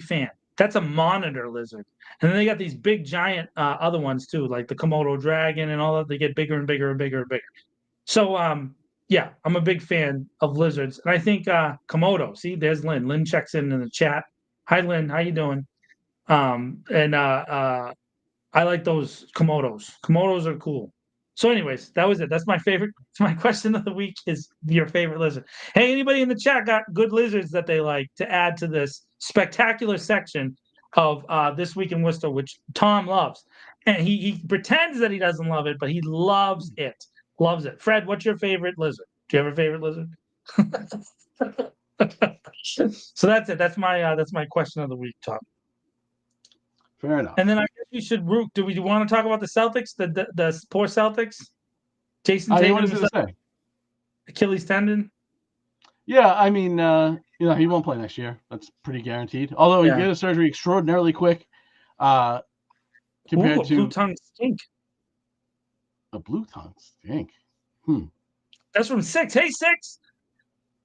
Speaker 2: fan. That's a monitor lizard. And then they got these big giant other ones too, like the Komodo dragon and all that. They get bigger and bigger and bigger and bigger. So yeah, I'm a big fan of lizards. And I think Komodo, see, there's Lynn. Lynn checks in the chat. Hi Lynn, how you doing? I like those Komodos. Komodos are cool. So anyways, that was it. That's my favorite. My question of the week is your favorite lizard. Hey, anybody in the chat got good lizards that they like to add to this spectacular section of This Week in Worcester, which Tom loves. And he pretends that he doesn't love it, but he loves it. Loves it. Fred, what's your favorite lizard? Do you have a favorite lizard? So that's it. That's my question of the week, Tom.
Speaker 1: Fair enough.
Speaker 2: And then I guess we should root. Do we want to talk about the Celtics? The poor Celtics? Jason
Speaker 1: What
Speaker 2: Tatum,
Speaker 1: is it to say?
Speaker 2: Achilles tendon.
Speaker 1: Yeah, I mean, he won't play next year. That's pretty guaranteed. Although he
Speaker 2: Yeah.
Speaker 1: did a surgery extraordinarily quick,
Speaker 2: Ooh,
Speaker 1: compared
Speaker 2: a blue
Speaker 1: to
Speaker 2: tongue stink.
Speaker 1: a blue tongue stink. Hmm.
Speaker 2: That's from Six. Hey, Six.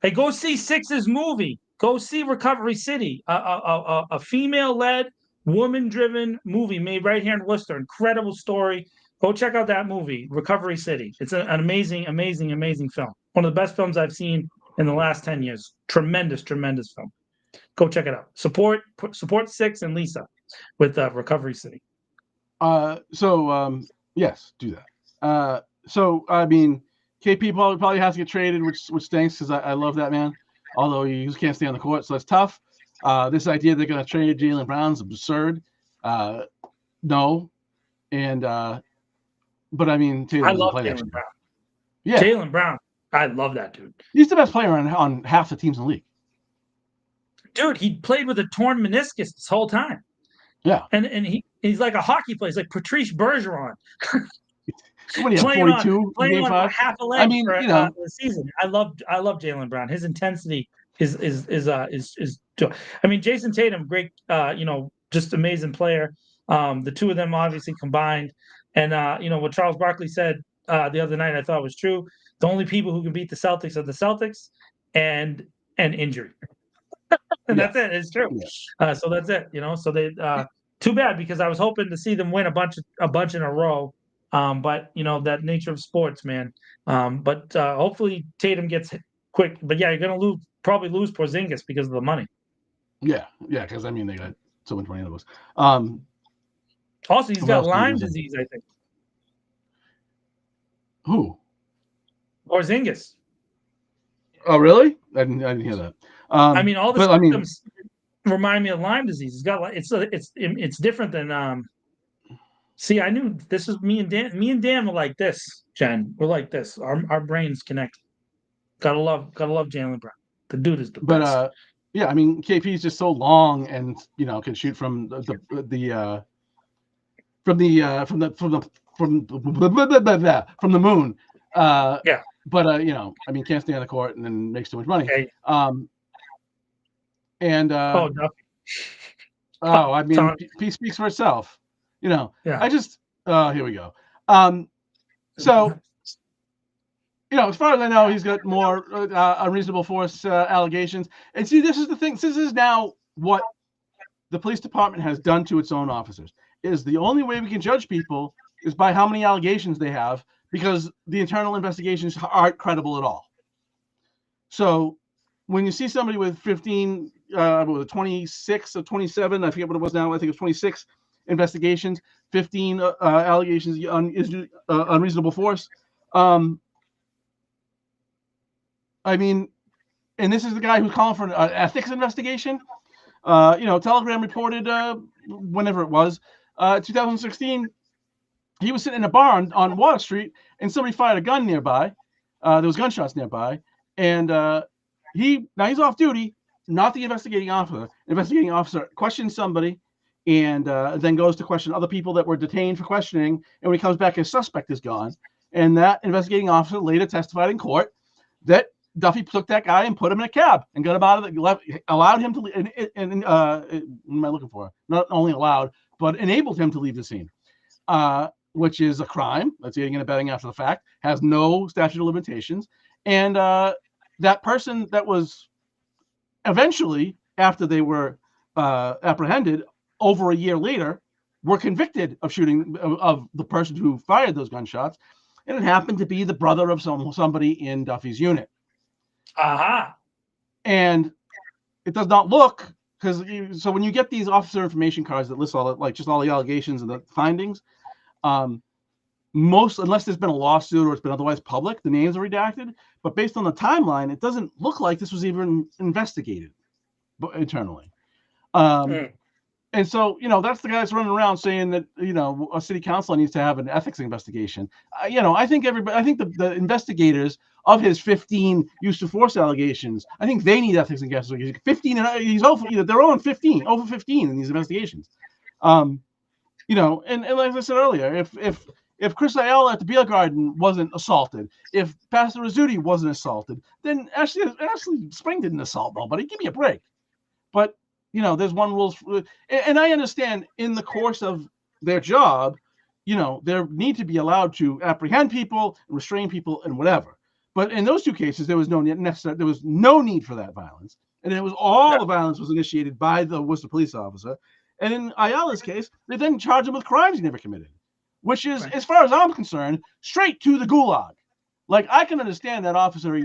Speaker 2: Hey, go see Six's movie. Go see Recovery City, a female-led, woman-driven movie made right here in Worcester. Incredible story. Go check out that movie, Recovery City. It's an amazing, amazing, amazing film. One of the best films I've seen in the last 10 years. Tremendous, tremendous film. Go check it out. Support Six and Lisa with Recovery City.
Speaker 1: Yes, do that. So I mean, KP probably has to get traded, which stinks because I love that man. Although he just can't stay on the court, so that's tough. This idea they're going to trade Jaylen Brown's absurd. No, and but I mean, Tatum
Speaker 2: I
Speaker 1: doesn't
Speaker 2: love
Speaker 1: play next
Speaker 2: Jaylen
Speaker 1: year.
Speaker 2: Brown.
Speaker 1: Yeah,
Speaker 2: Jaylen Brown. I love that dude.
Speaker 1: he's the best player on half the teams in the league.
Speaker 2: Dude, he played with a torn meniscus this whole time.
Speaker 1: Yeah,
Speaker 2: And he's like a hockey player. He's like Patrice Bergeron.
Speaker 1: When he had
Speaker 2: playing
Speaker 1: 42 in
Speaker 2: on
Speaker 1: Game 5.
Speaker 2: half a leg
Speaker 1: I mean,
Speaker 2: for the season. I love Jaylen Brown. His intensity is. I mean, Jason Tatum, great. Just amazing player. The two of them obviously combined, and what Charles Barkley said the other night, I thought was true. The only people who can beat the Celtics are the Celtics, and injury. And that's it. It's true.
Speaker 1: Yeah.
Speaker 2: So that's it. So they too bad because I was hoping to see them win a bunch in a row. But that nature of sports, man. But hopefully Tatum gets hit quick. But yeah, you're gonna probably lose Porzingis because of the money.
Speaker 1: Yeah, because I mean they got so much money in those.
Speaker 2: Also, he's got Lyme disease, I think.
Speaker 1: Who?
Speaker 2: Porzingis.
Speaker 1: Oh, really? I didn't hear that.
Speaker 2: I mean, all the symptoms remind me of Lyme disease. It's got it's different than. See, I knew this is me and Dan. Me and Dan were like this, Jen. We're like this. Our brains connect. Gotta love Jaylen Brown. The dude is the best.
Speaker 1: But yeah, I mean, KP is just so long and can shoot from the moon.
Speaker 2: Yeah.
Speaker 1: But I mean, can't stay on the court and then makes too much money.
Speaker 2: Okay.
Speaker 1: I mean, P speaks for itself.
Speaker 2: Yeah.
Speaker 1: I just here we go. So as far as I know, he's got more unreasonable force allegations. And see, this is the thing. This is now what the police department has done to its own officers. Is the only way we can judge people is by how many allegations they have, because the internal investigations aren't credible at all. So when you see somebody with 26 or 27, I forget what it was now, I think it was 26 investigations, 15 allegations unreasonable force. I mean, and this is the guy who's calling for an ethics investigation. Telegram reported whenever it was, 2016, he was sitting in a bar on Water Street, and somebody fired a gun nearby. There was gunshots nearby, and he's off duty, not the investigating officer. Investigating officer questions somebody, and then goes to question other people that were detained for questioning. And when he comes back, his suspect is gone. And that investigating officer later testified in court that Duffy took that guy and put him in a cab and got him out of allowed him to leave. And what am I looking for? Not only allowed, but enabled him to leave the scene, which is a crime. That's aiding and abetting after the fact, has no statute of limitations. And that person that was eventually, after they were apprehended over a year later, were convicted of shooting of the person who fired those gunshots. And it happened to be the brother of somebody in Duffy's unit. And it does not look, so when you get these officer information cards that list all the allegations and the findings, unless there's been a lawsuit or it's been otherwise public, the names are redacted. But based on the timeline, it doesn't look like this was even investigated internally. And so, that's the guys running around saying that, a city council needs to have an ethics investigation. I think the investigators of his 15 use of force allegations, I think they need ethics investigation. 15, and they're on 15, over 15 in these investigations. And like I said earlier, if if Chris Ayala at the beer garden wasn't assaulted, if Pastor Rizzuti wasn't assaulted, then Ashley Spring didn't assault nobody. Give me a break. But there's one rule, and I understand in the course of their job, they need to be allowed to apprehend people, restrain people, and whatever. But in those two cases, there was no need for that violence, and the violence was initiated by the Worcester police officer. And in Ayala's case, they then charged him with crimes he never committed, which is, as far as I'm concerned, straight to the gulag. Like, I can understand that officer.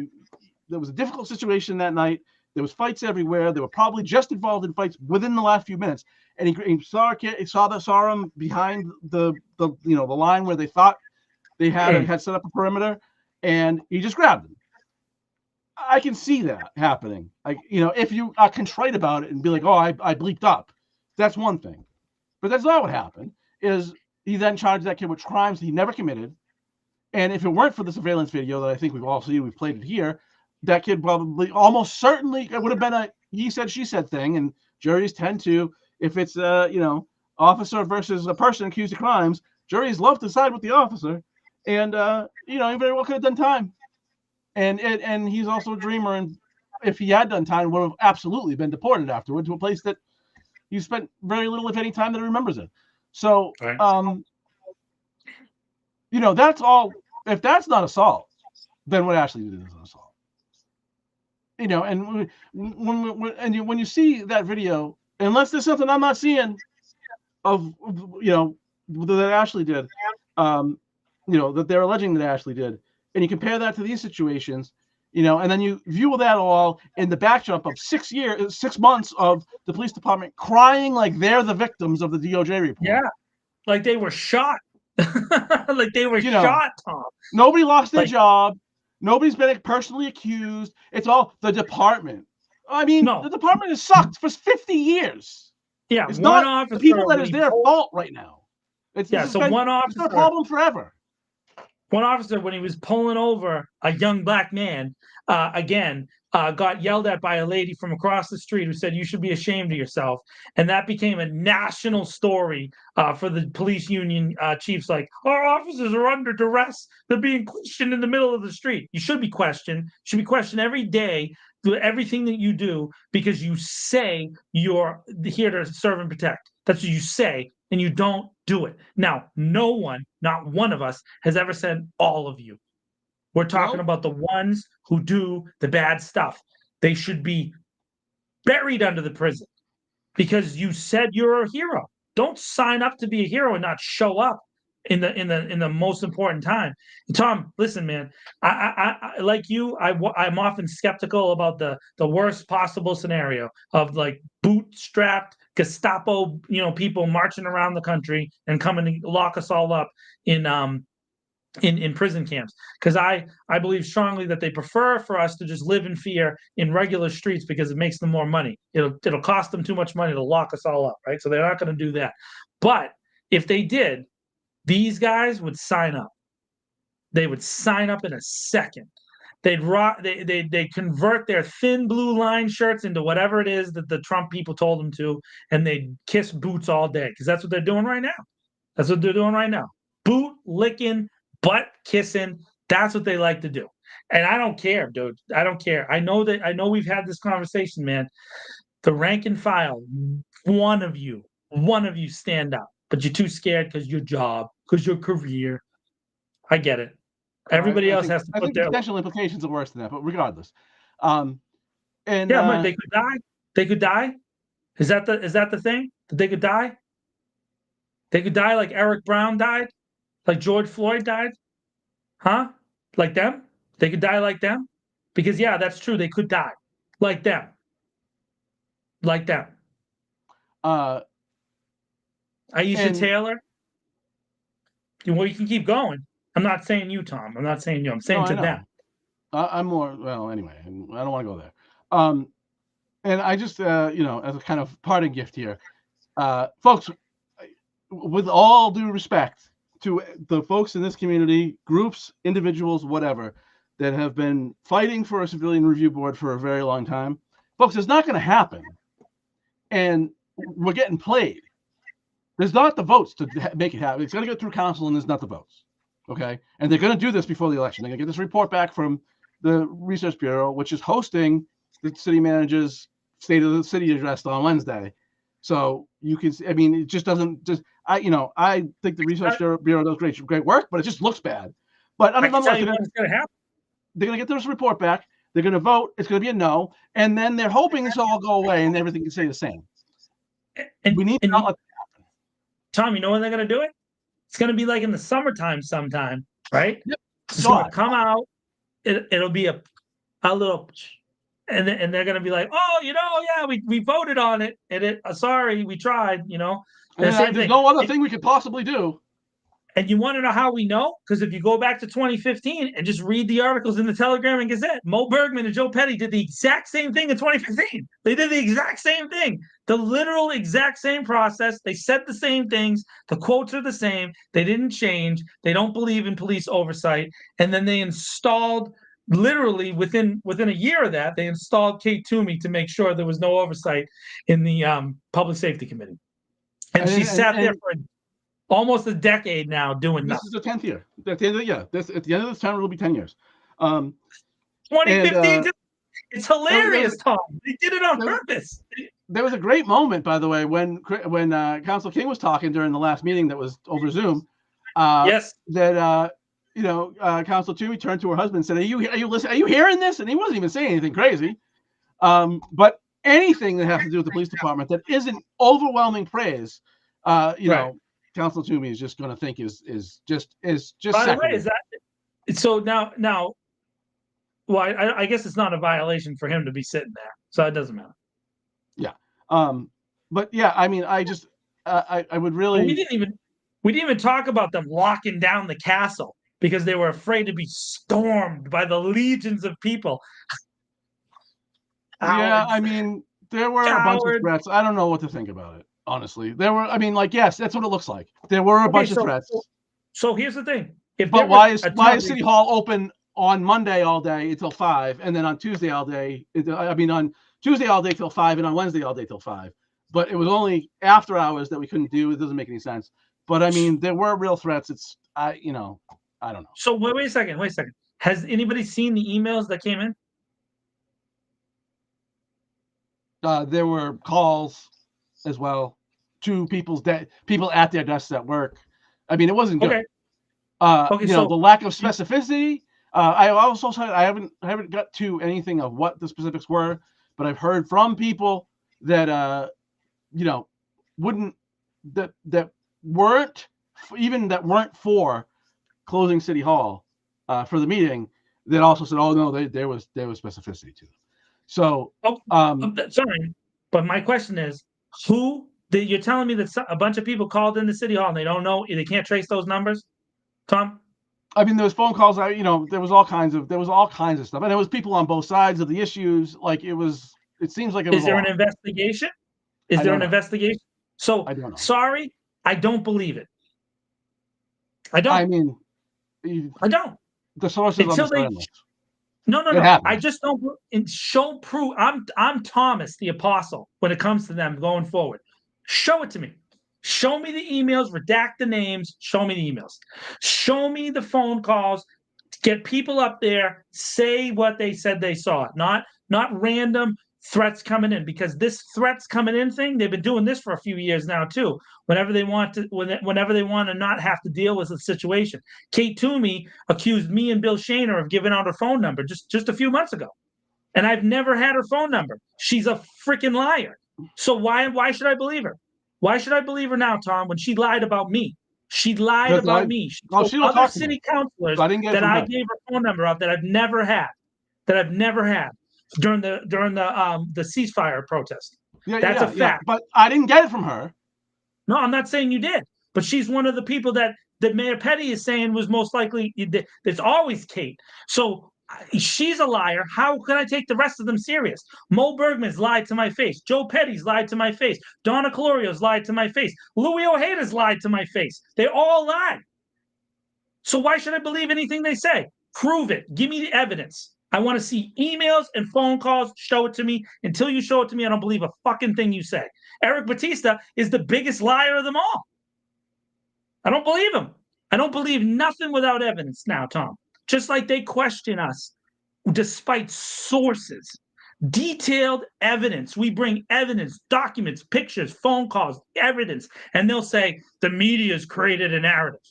Speaker 1: There was a difficult situation that night. There was fights everywhere. They were probably just involved in fights within the last few minutes. And he saw a kid. He saw him behind the line where they thought they had set up a perimeter, and he just grabbed him. I can see that happening. Like, if you are contrite about it and be like, "Oh, I bleeped up," that's one thing. But that's not what happened. Is he then charged that kid with crimes he never committed? And if it weren't for the surveillance video that I think we've all seen, we've played it here, that kid probably, almost certainly, it would have been a he said, she said thing. And juries tend to, if it's officer versus a person accused of crimes, juries love to side with the officer. And he very well could have done time. And he's also a dreamer. And if he had done time, would have absolutely been deported afterward to a place that he spent very little, if any, time that he remembers it. So,
Speaker 2: right.
Speaker 1: That's all. If that's not assault, then what Ashley did is an assault. And when you see that video, unless there's something I'm not seeing of, that Ashley did, that they're alleging that Ashley did, and you compare that to these situations, and then you view that all in the backdrop of 6 months of the police department crying like they're the victims of the DOJ report.
Speaker 2: Yeah, like they were shot. Like they were shot, Tom.
Speaker 1: Nobody lost their job. Nobody's been personally accused. It's all the department. I mean, the department has sucked for 50 years.
Speaker 2: Yeah,
Speaker 1: it's not the people that is their fault right now.
Speaker 2: One officer,
Speaker 1: it's been a problem forever.
Speaker 2: One officer, when he was pulling over a young black man, got yelled at by a lady from across the street who said, "You should be ashamed of yourself." And that became a national story for the police union chiefs. Like, our officers are under duress. They're being questioned in the middle of the street. You should be questioned. You should be questioned every day through everything that you do, because you say you're here to serve and protect. That's what you say, and you don't do it. Now, no one, not one of us, has ever said all of you. We're talking about the ones who do the bad stuff. They should be buried under the prison because you said you're a hero. Don't sign up to be a hero and not show up in the most important time. Tom, listen, man. I like you. I'm often skeptical about the worst possible scenario of like bootstrapped Gestapo, people marching around the country and coming to lock us all up in prison camps, because I believe strongly that they prefer for us to just live in fear in regular streets because it makes them more money. It'll cost them too much money to lock us all up, right? So they're not going to do that. But if they did, these guys would sign up. They would sign up in a second. They'd convert their thin blue line shirts into whatever it is that the Trump people told them to, and they'd kiss boots all day, because that's what they're doing right now. That's what they're doing right now. Boot licking, butt kissing. That's what they like to do. And I don't care, dude. I don't care. I know we've had this conversation, man. The rank and file, one of you stand up, but you're too scared because your job, because your career. I get it. Everybody else has to put their
Speaker 1: potential implications are worse than that, but regardless.
Speaker 2: They could die. They could die. Is that the thing? That they could die? They could die like Eric Brown died? Like George Floyd died? Huh? Like them? They could die like them? Because that's true. They could die. Like them. Like them. Aisha Taylor? You can keep going. I'm not saying you, Tom. I'm not saying you. I'm saying to them.
Speaker 1: I'm more, anyway, I don't want to go there. And I just, as a kind of parting gift here, folks, with all due respect to the folks in this community, groups, individuals, whatever, that have been fighting for a civilian review board for a very long time, folks, it's not going to happen. And we're getting played. There's not the votes to make it happen. It's got to go through council, and there's not the votes. Okay, and they're going to do this before the election. They're going to get this report back from the Research Bureau, which is hosting the city manager's State of the City address on Wednesday. So you can, I mean, it just doesn't just, I think the Research Bureau does great work, but it just looks bad. But
Speaker 2: I can tell you what's going to happen.
Speaker 1: They're going to get this report back. They're going to vote. It's going to be a no. And then they're hoping this will all go away and everything can stay the same.
Speaker 2: And
Speaker 1: we need to not let that happen.
Speaker 2: Tom, you know when they're going to do it? It's going to be like in the summertime sometime, right?
Speaker 1: Yep.
Speaker 2: It's going to come out. It'll be a little, and they're going to be like, oh, yeah, we voted on it, and sorry, we tried,
Speaker 1: And there's no other thing we could possibly do.
Speaker 2: And you want to know how we know? Because if you go back to 2015 and just read the articles in the Telegram and Gazette, Mo Bergman and Joe Petty did the exact same thing in 2015. They did the exact same thing, the literal exact same process. They said the same things. The quotes are the same. They didn't change. They don't believe in police oversight. And then they installed, literally within a year of that, they installed Kate Toomey to make sure there was no oversight in the Public Safety Committee. And she sat there for almost a decade now doing
Speaker 1: this.
Speaker 2: This
Speaker 1: is the 10th year. At the end of this term, it'll be 10 years.
Speaker 2: 2015. It's hilarious, Tom. They did it on purpose.
Speaker 1: There was a great moment, by the way, when Council King was talking during the last meeting that was over Zoom.
Speaker 2: Yes.
Speaker 1: That Council Toomey turned to her husband and said, "Are you listening? Are you hearing this?" And he wasn't even saying anything crazy. But anything that has to do with the police department that isn't overwhelming praise, right. Council Toomey is just going to think is just. By the way,
Speaker 2: is that so? Now, well, I guess it's not a violation for him to be sitting there, so it doesn't matter.
Speaker 1: Yeah, but yeah, I mean, I just, I would really.
Speaker 2: We didn't even talk about them locking down the castle because they were afraid to be stormed by the legions of people.
Speaker 1: Yeah, I mean, there were a bunch of threats. I don't know what to think about it. Honestly, there were. I mean, yes, that's what it looks like. There were a bunch of threats.
Speaker 2: So here's the thing:
Speaker 1: why is City Hall open on Monday all day until 5, and then on Tuesday all day? On Tuesday all day till 5, and on Wednesday all day till 5. But it was only after hours that we couldn't do. It doesn't make any sense. But I mean, there were real threats. It's I don't know.
Speaker 2: So wait a second. Has anybody seen the emails that came in?
Speaker 1: There were calls as well to people at their desks at work. I mean, it wasn't good.
Speaker 2: Okay.
Speaker 1: The lack of specificity. I also said I haven't got to anything of what the specifics were, but I've heard from people that weren't for closing City Hall for the meeting, that also said, oh no, there was specificity to them. So,
Speaker 2: sorry, but my question is, you're telling me that a bunch of people called into City Hall and they don't know, they can't trace those numbers, Tom?
Speaker 1: I mean, those phone calls. There was all kinds of stuff, and there was people on both sides of the issues. Like it seems like it was.
Speaker 2: Is there an investigation? Is there an investigation? So
Speaker 1: I don't know.
Speaker 2: Sorry, I don't believe it. I don't.
Speaker 1: I mean,
Speaker 2: I don't.
Speaker 1: The sources
Speaker 2: until they. No. I just don't show proof. I'm Thomas the Apostle when it comes to them going forward. Show it to me. Show me the emails, redact the names, show me the emails. Show me the phone calls, get people up there, say what they said they saw. Not random threats coming in, because this threats coming in thing, they've been doing this for a few years now too. Whenever they want to not have to deal with a situation. Kate Toomey accused me and Bill Shaner of giving out her phone number just a few months ago. And I've never had her phone number. She's a freaking liar. So why should I believe her? Why should I believe her now, Tom, when she lied about me? She lied about me. She told other city councilors that I gave her phone number out that I've never had. During the ceasefire protest. That's a fact. Yeah.
Speaker 1: But I didn't get it from her.
Speaker 2: No, I'm not saying you did. But she's one of the people that Mayor Petty is saying was most likely. There's always Kate. So she's a liar. How can I take the rest of them serious? Mo Bergman's lied to my face. Joe Petty's lied to my face. Donna Colorio's lied to my face. Louis Ojeda's lied to my face. They all lied. So why should I believe anything they say? Prove it. Give me the evidence. I want to see emails and phone calls. Show it to me. Until you show it to me, I don't believe a fucking thing you say. Eric Batista is the biggest liar of them all. I don't believe him. I don't believe nothing without evidence now, Tom. Just like they question us despite sources, detailed evidence. We bring evidence, documents, pictures, phone calls, evidence, and they'll say the media's created a narrative.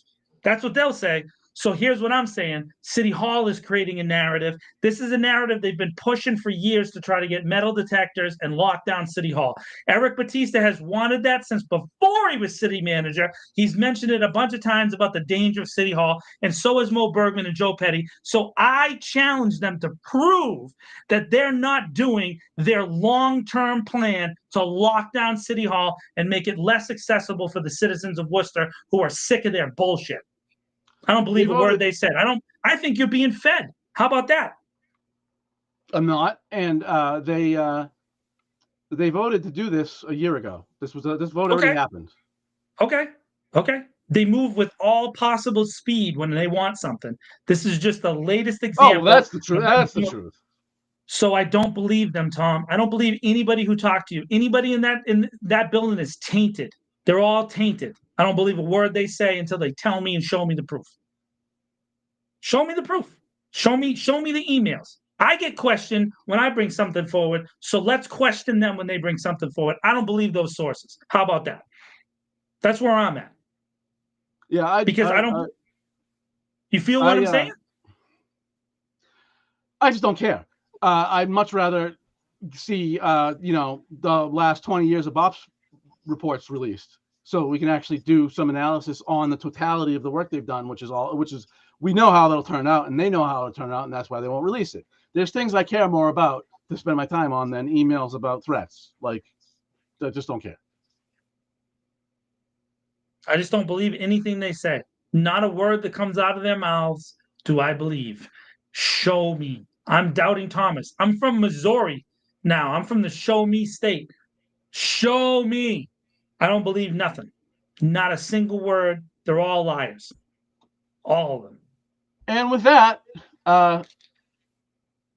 Speaker 2: That's what they'll say. So here's what I'm saying. City Hall is creating a narrative. This is a narrative they've been pushing for years to try to get metal detectors and lock down City Hall. Eric Batista has wanted that since before he was city manager. He's mentioned it a bunch of times about the danger of City Hall, and so has Mo Bergman and Joe Petty. So I challenge them to prove that they're not doing their long-term plan to lock down City Hall and make it less accessible for the citizens of Worcester who are sick of their bullshit. I don't believe a word they said. I think you're being fed. How about that?
Speaker 1: I'm not. And they voted to do this a year ago. This vote already happened.
Speaker 2: Okay. They move with all possible speed when they want something. This is just the latest example.
Speaker 1: Oh, well, that's the truth. That's the truth.
Speaker 2: So I don't believe them, Tom. I don't believe anybody who talked to you. Anybody in that building is tainted. They're all tainted. I don't believe a word they say until they tell me and show me the proof. Show me the proof. Show me the emails. I get questioned when I bring something forward, so let's question them when they bring something forward. I don't believe those sources. How about that? That's where I'm at.
Speaker 1: Yeah, I
Speaker 2: don't. You feel what I'm saying?
Speaker 1: I just don't care. I'd much rather see the last 20 years of BOPS reports released, so we can actually do some analysis on the totality of the work they've done, which is we know how that'll turn out, and they know how it'll turn out, and that's why they won't release it. There's things I care more about to spend my time on than emails about threats. Like, I just don't care.
Speaker 2: I just don't believe anything they say. Not a word that comes out of their mouths do I believe. Show me. I'm doubting Thomas. I'm from Missouri now. I'm from the show me state. Show me. I don't believe nothing. Not a single word. They're all liars. All of them.
Speaker 1: And with that,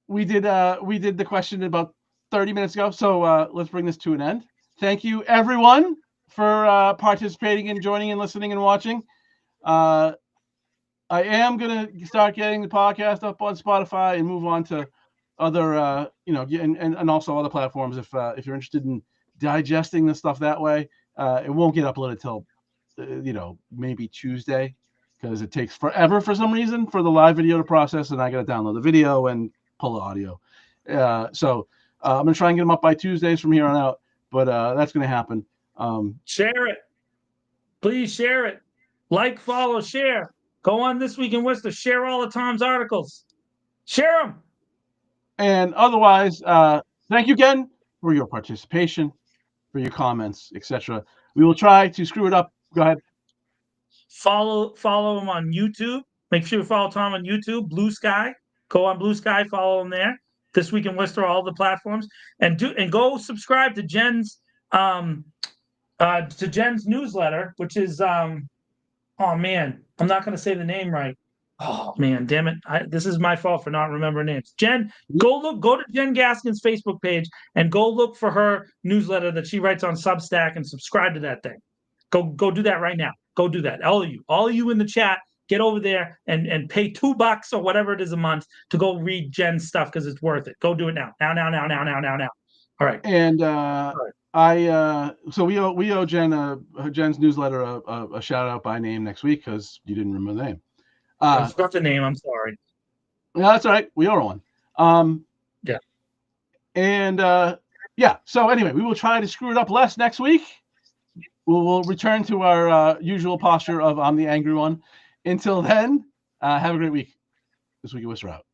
Speaker 1: we did the question about 30 minutes ago. So let's bring this to an end. Thank you, everyone, for participating and joining and listening and watching. I am gonna start getting the podcast up on Spotify and move on to other, and also other platforms if you're interested in digesting the stuff that way. It won't get uploaded till maybe Tuesday, because it takes forever for some reason for the live video to process, and I got to download the video and pull the audio. So I'm going to try and get them up by Tuesdays from here on out, but that's going to happen.
Speaker 2: Share it. Please share it. Like, follow, share. Go on This Week in Worcester. Share all of Tom's articles. Share them.
Speaker 1: And otherwise, thank you again for your participation, for your comments, etc. We will try to screw it up. Go ahead.
Speaker 2: Follow him on YouTube. Make sure you follow Tom on YouTube, Blue Sky. Go on Blue Sky, follow him there. This Week in Worcester, all the platforms, and go subscribe to Jen's newsletter, which is oh man, I'm not going to say the name right. Oh man, damn it! This is my fault for not remembering names. Jen, go to Jen Gaskin's Facebook page and go look for her newsletter that she writes on Substack and subscribe to that thing. Go do that right now. Go do that. All of you in the chat, get over there and pay $2 or whatever it is a month to go read Jen's stuff, because it's worth it. Go do it now. Now. All right.
Speaker 1: And so we owe Jen's newsletter a shout out by name next week, because you didn't remember the name.
Speaker 2: I forgot the name. I'm sorry.
Speaker 1: No, that's all right. We owe her one.
Speaker 2: Yeah.
Speaker 1: And so anyway, we will try to screw it up less next week. We'll return to our usual posture of I'm the angry one. Until then, have a great week. This Week in Worcester out.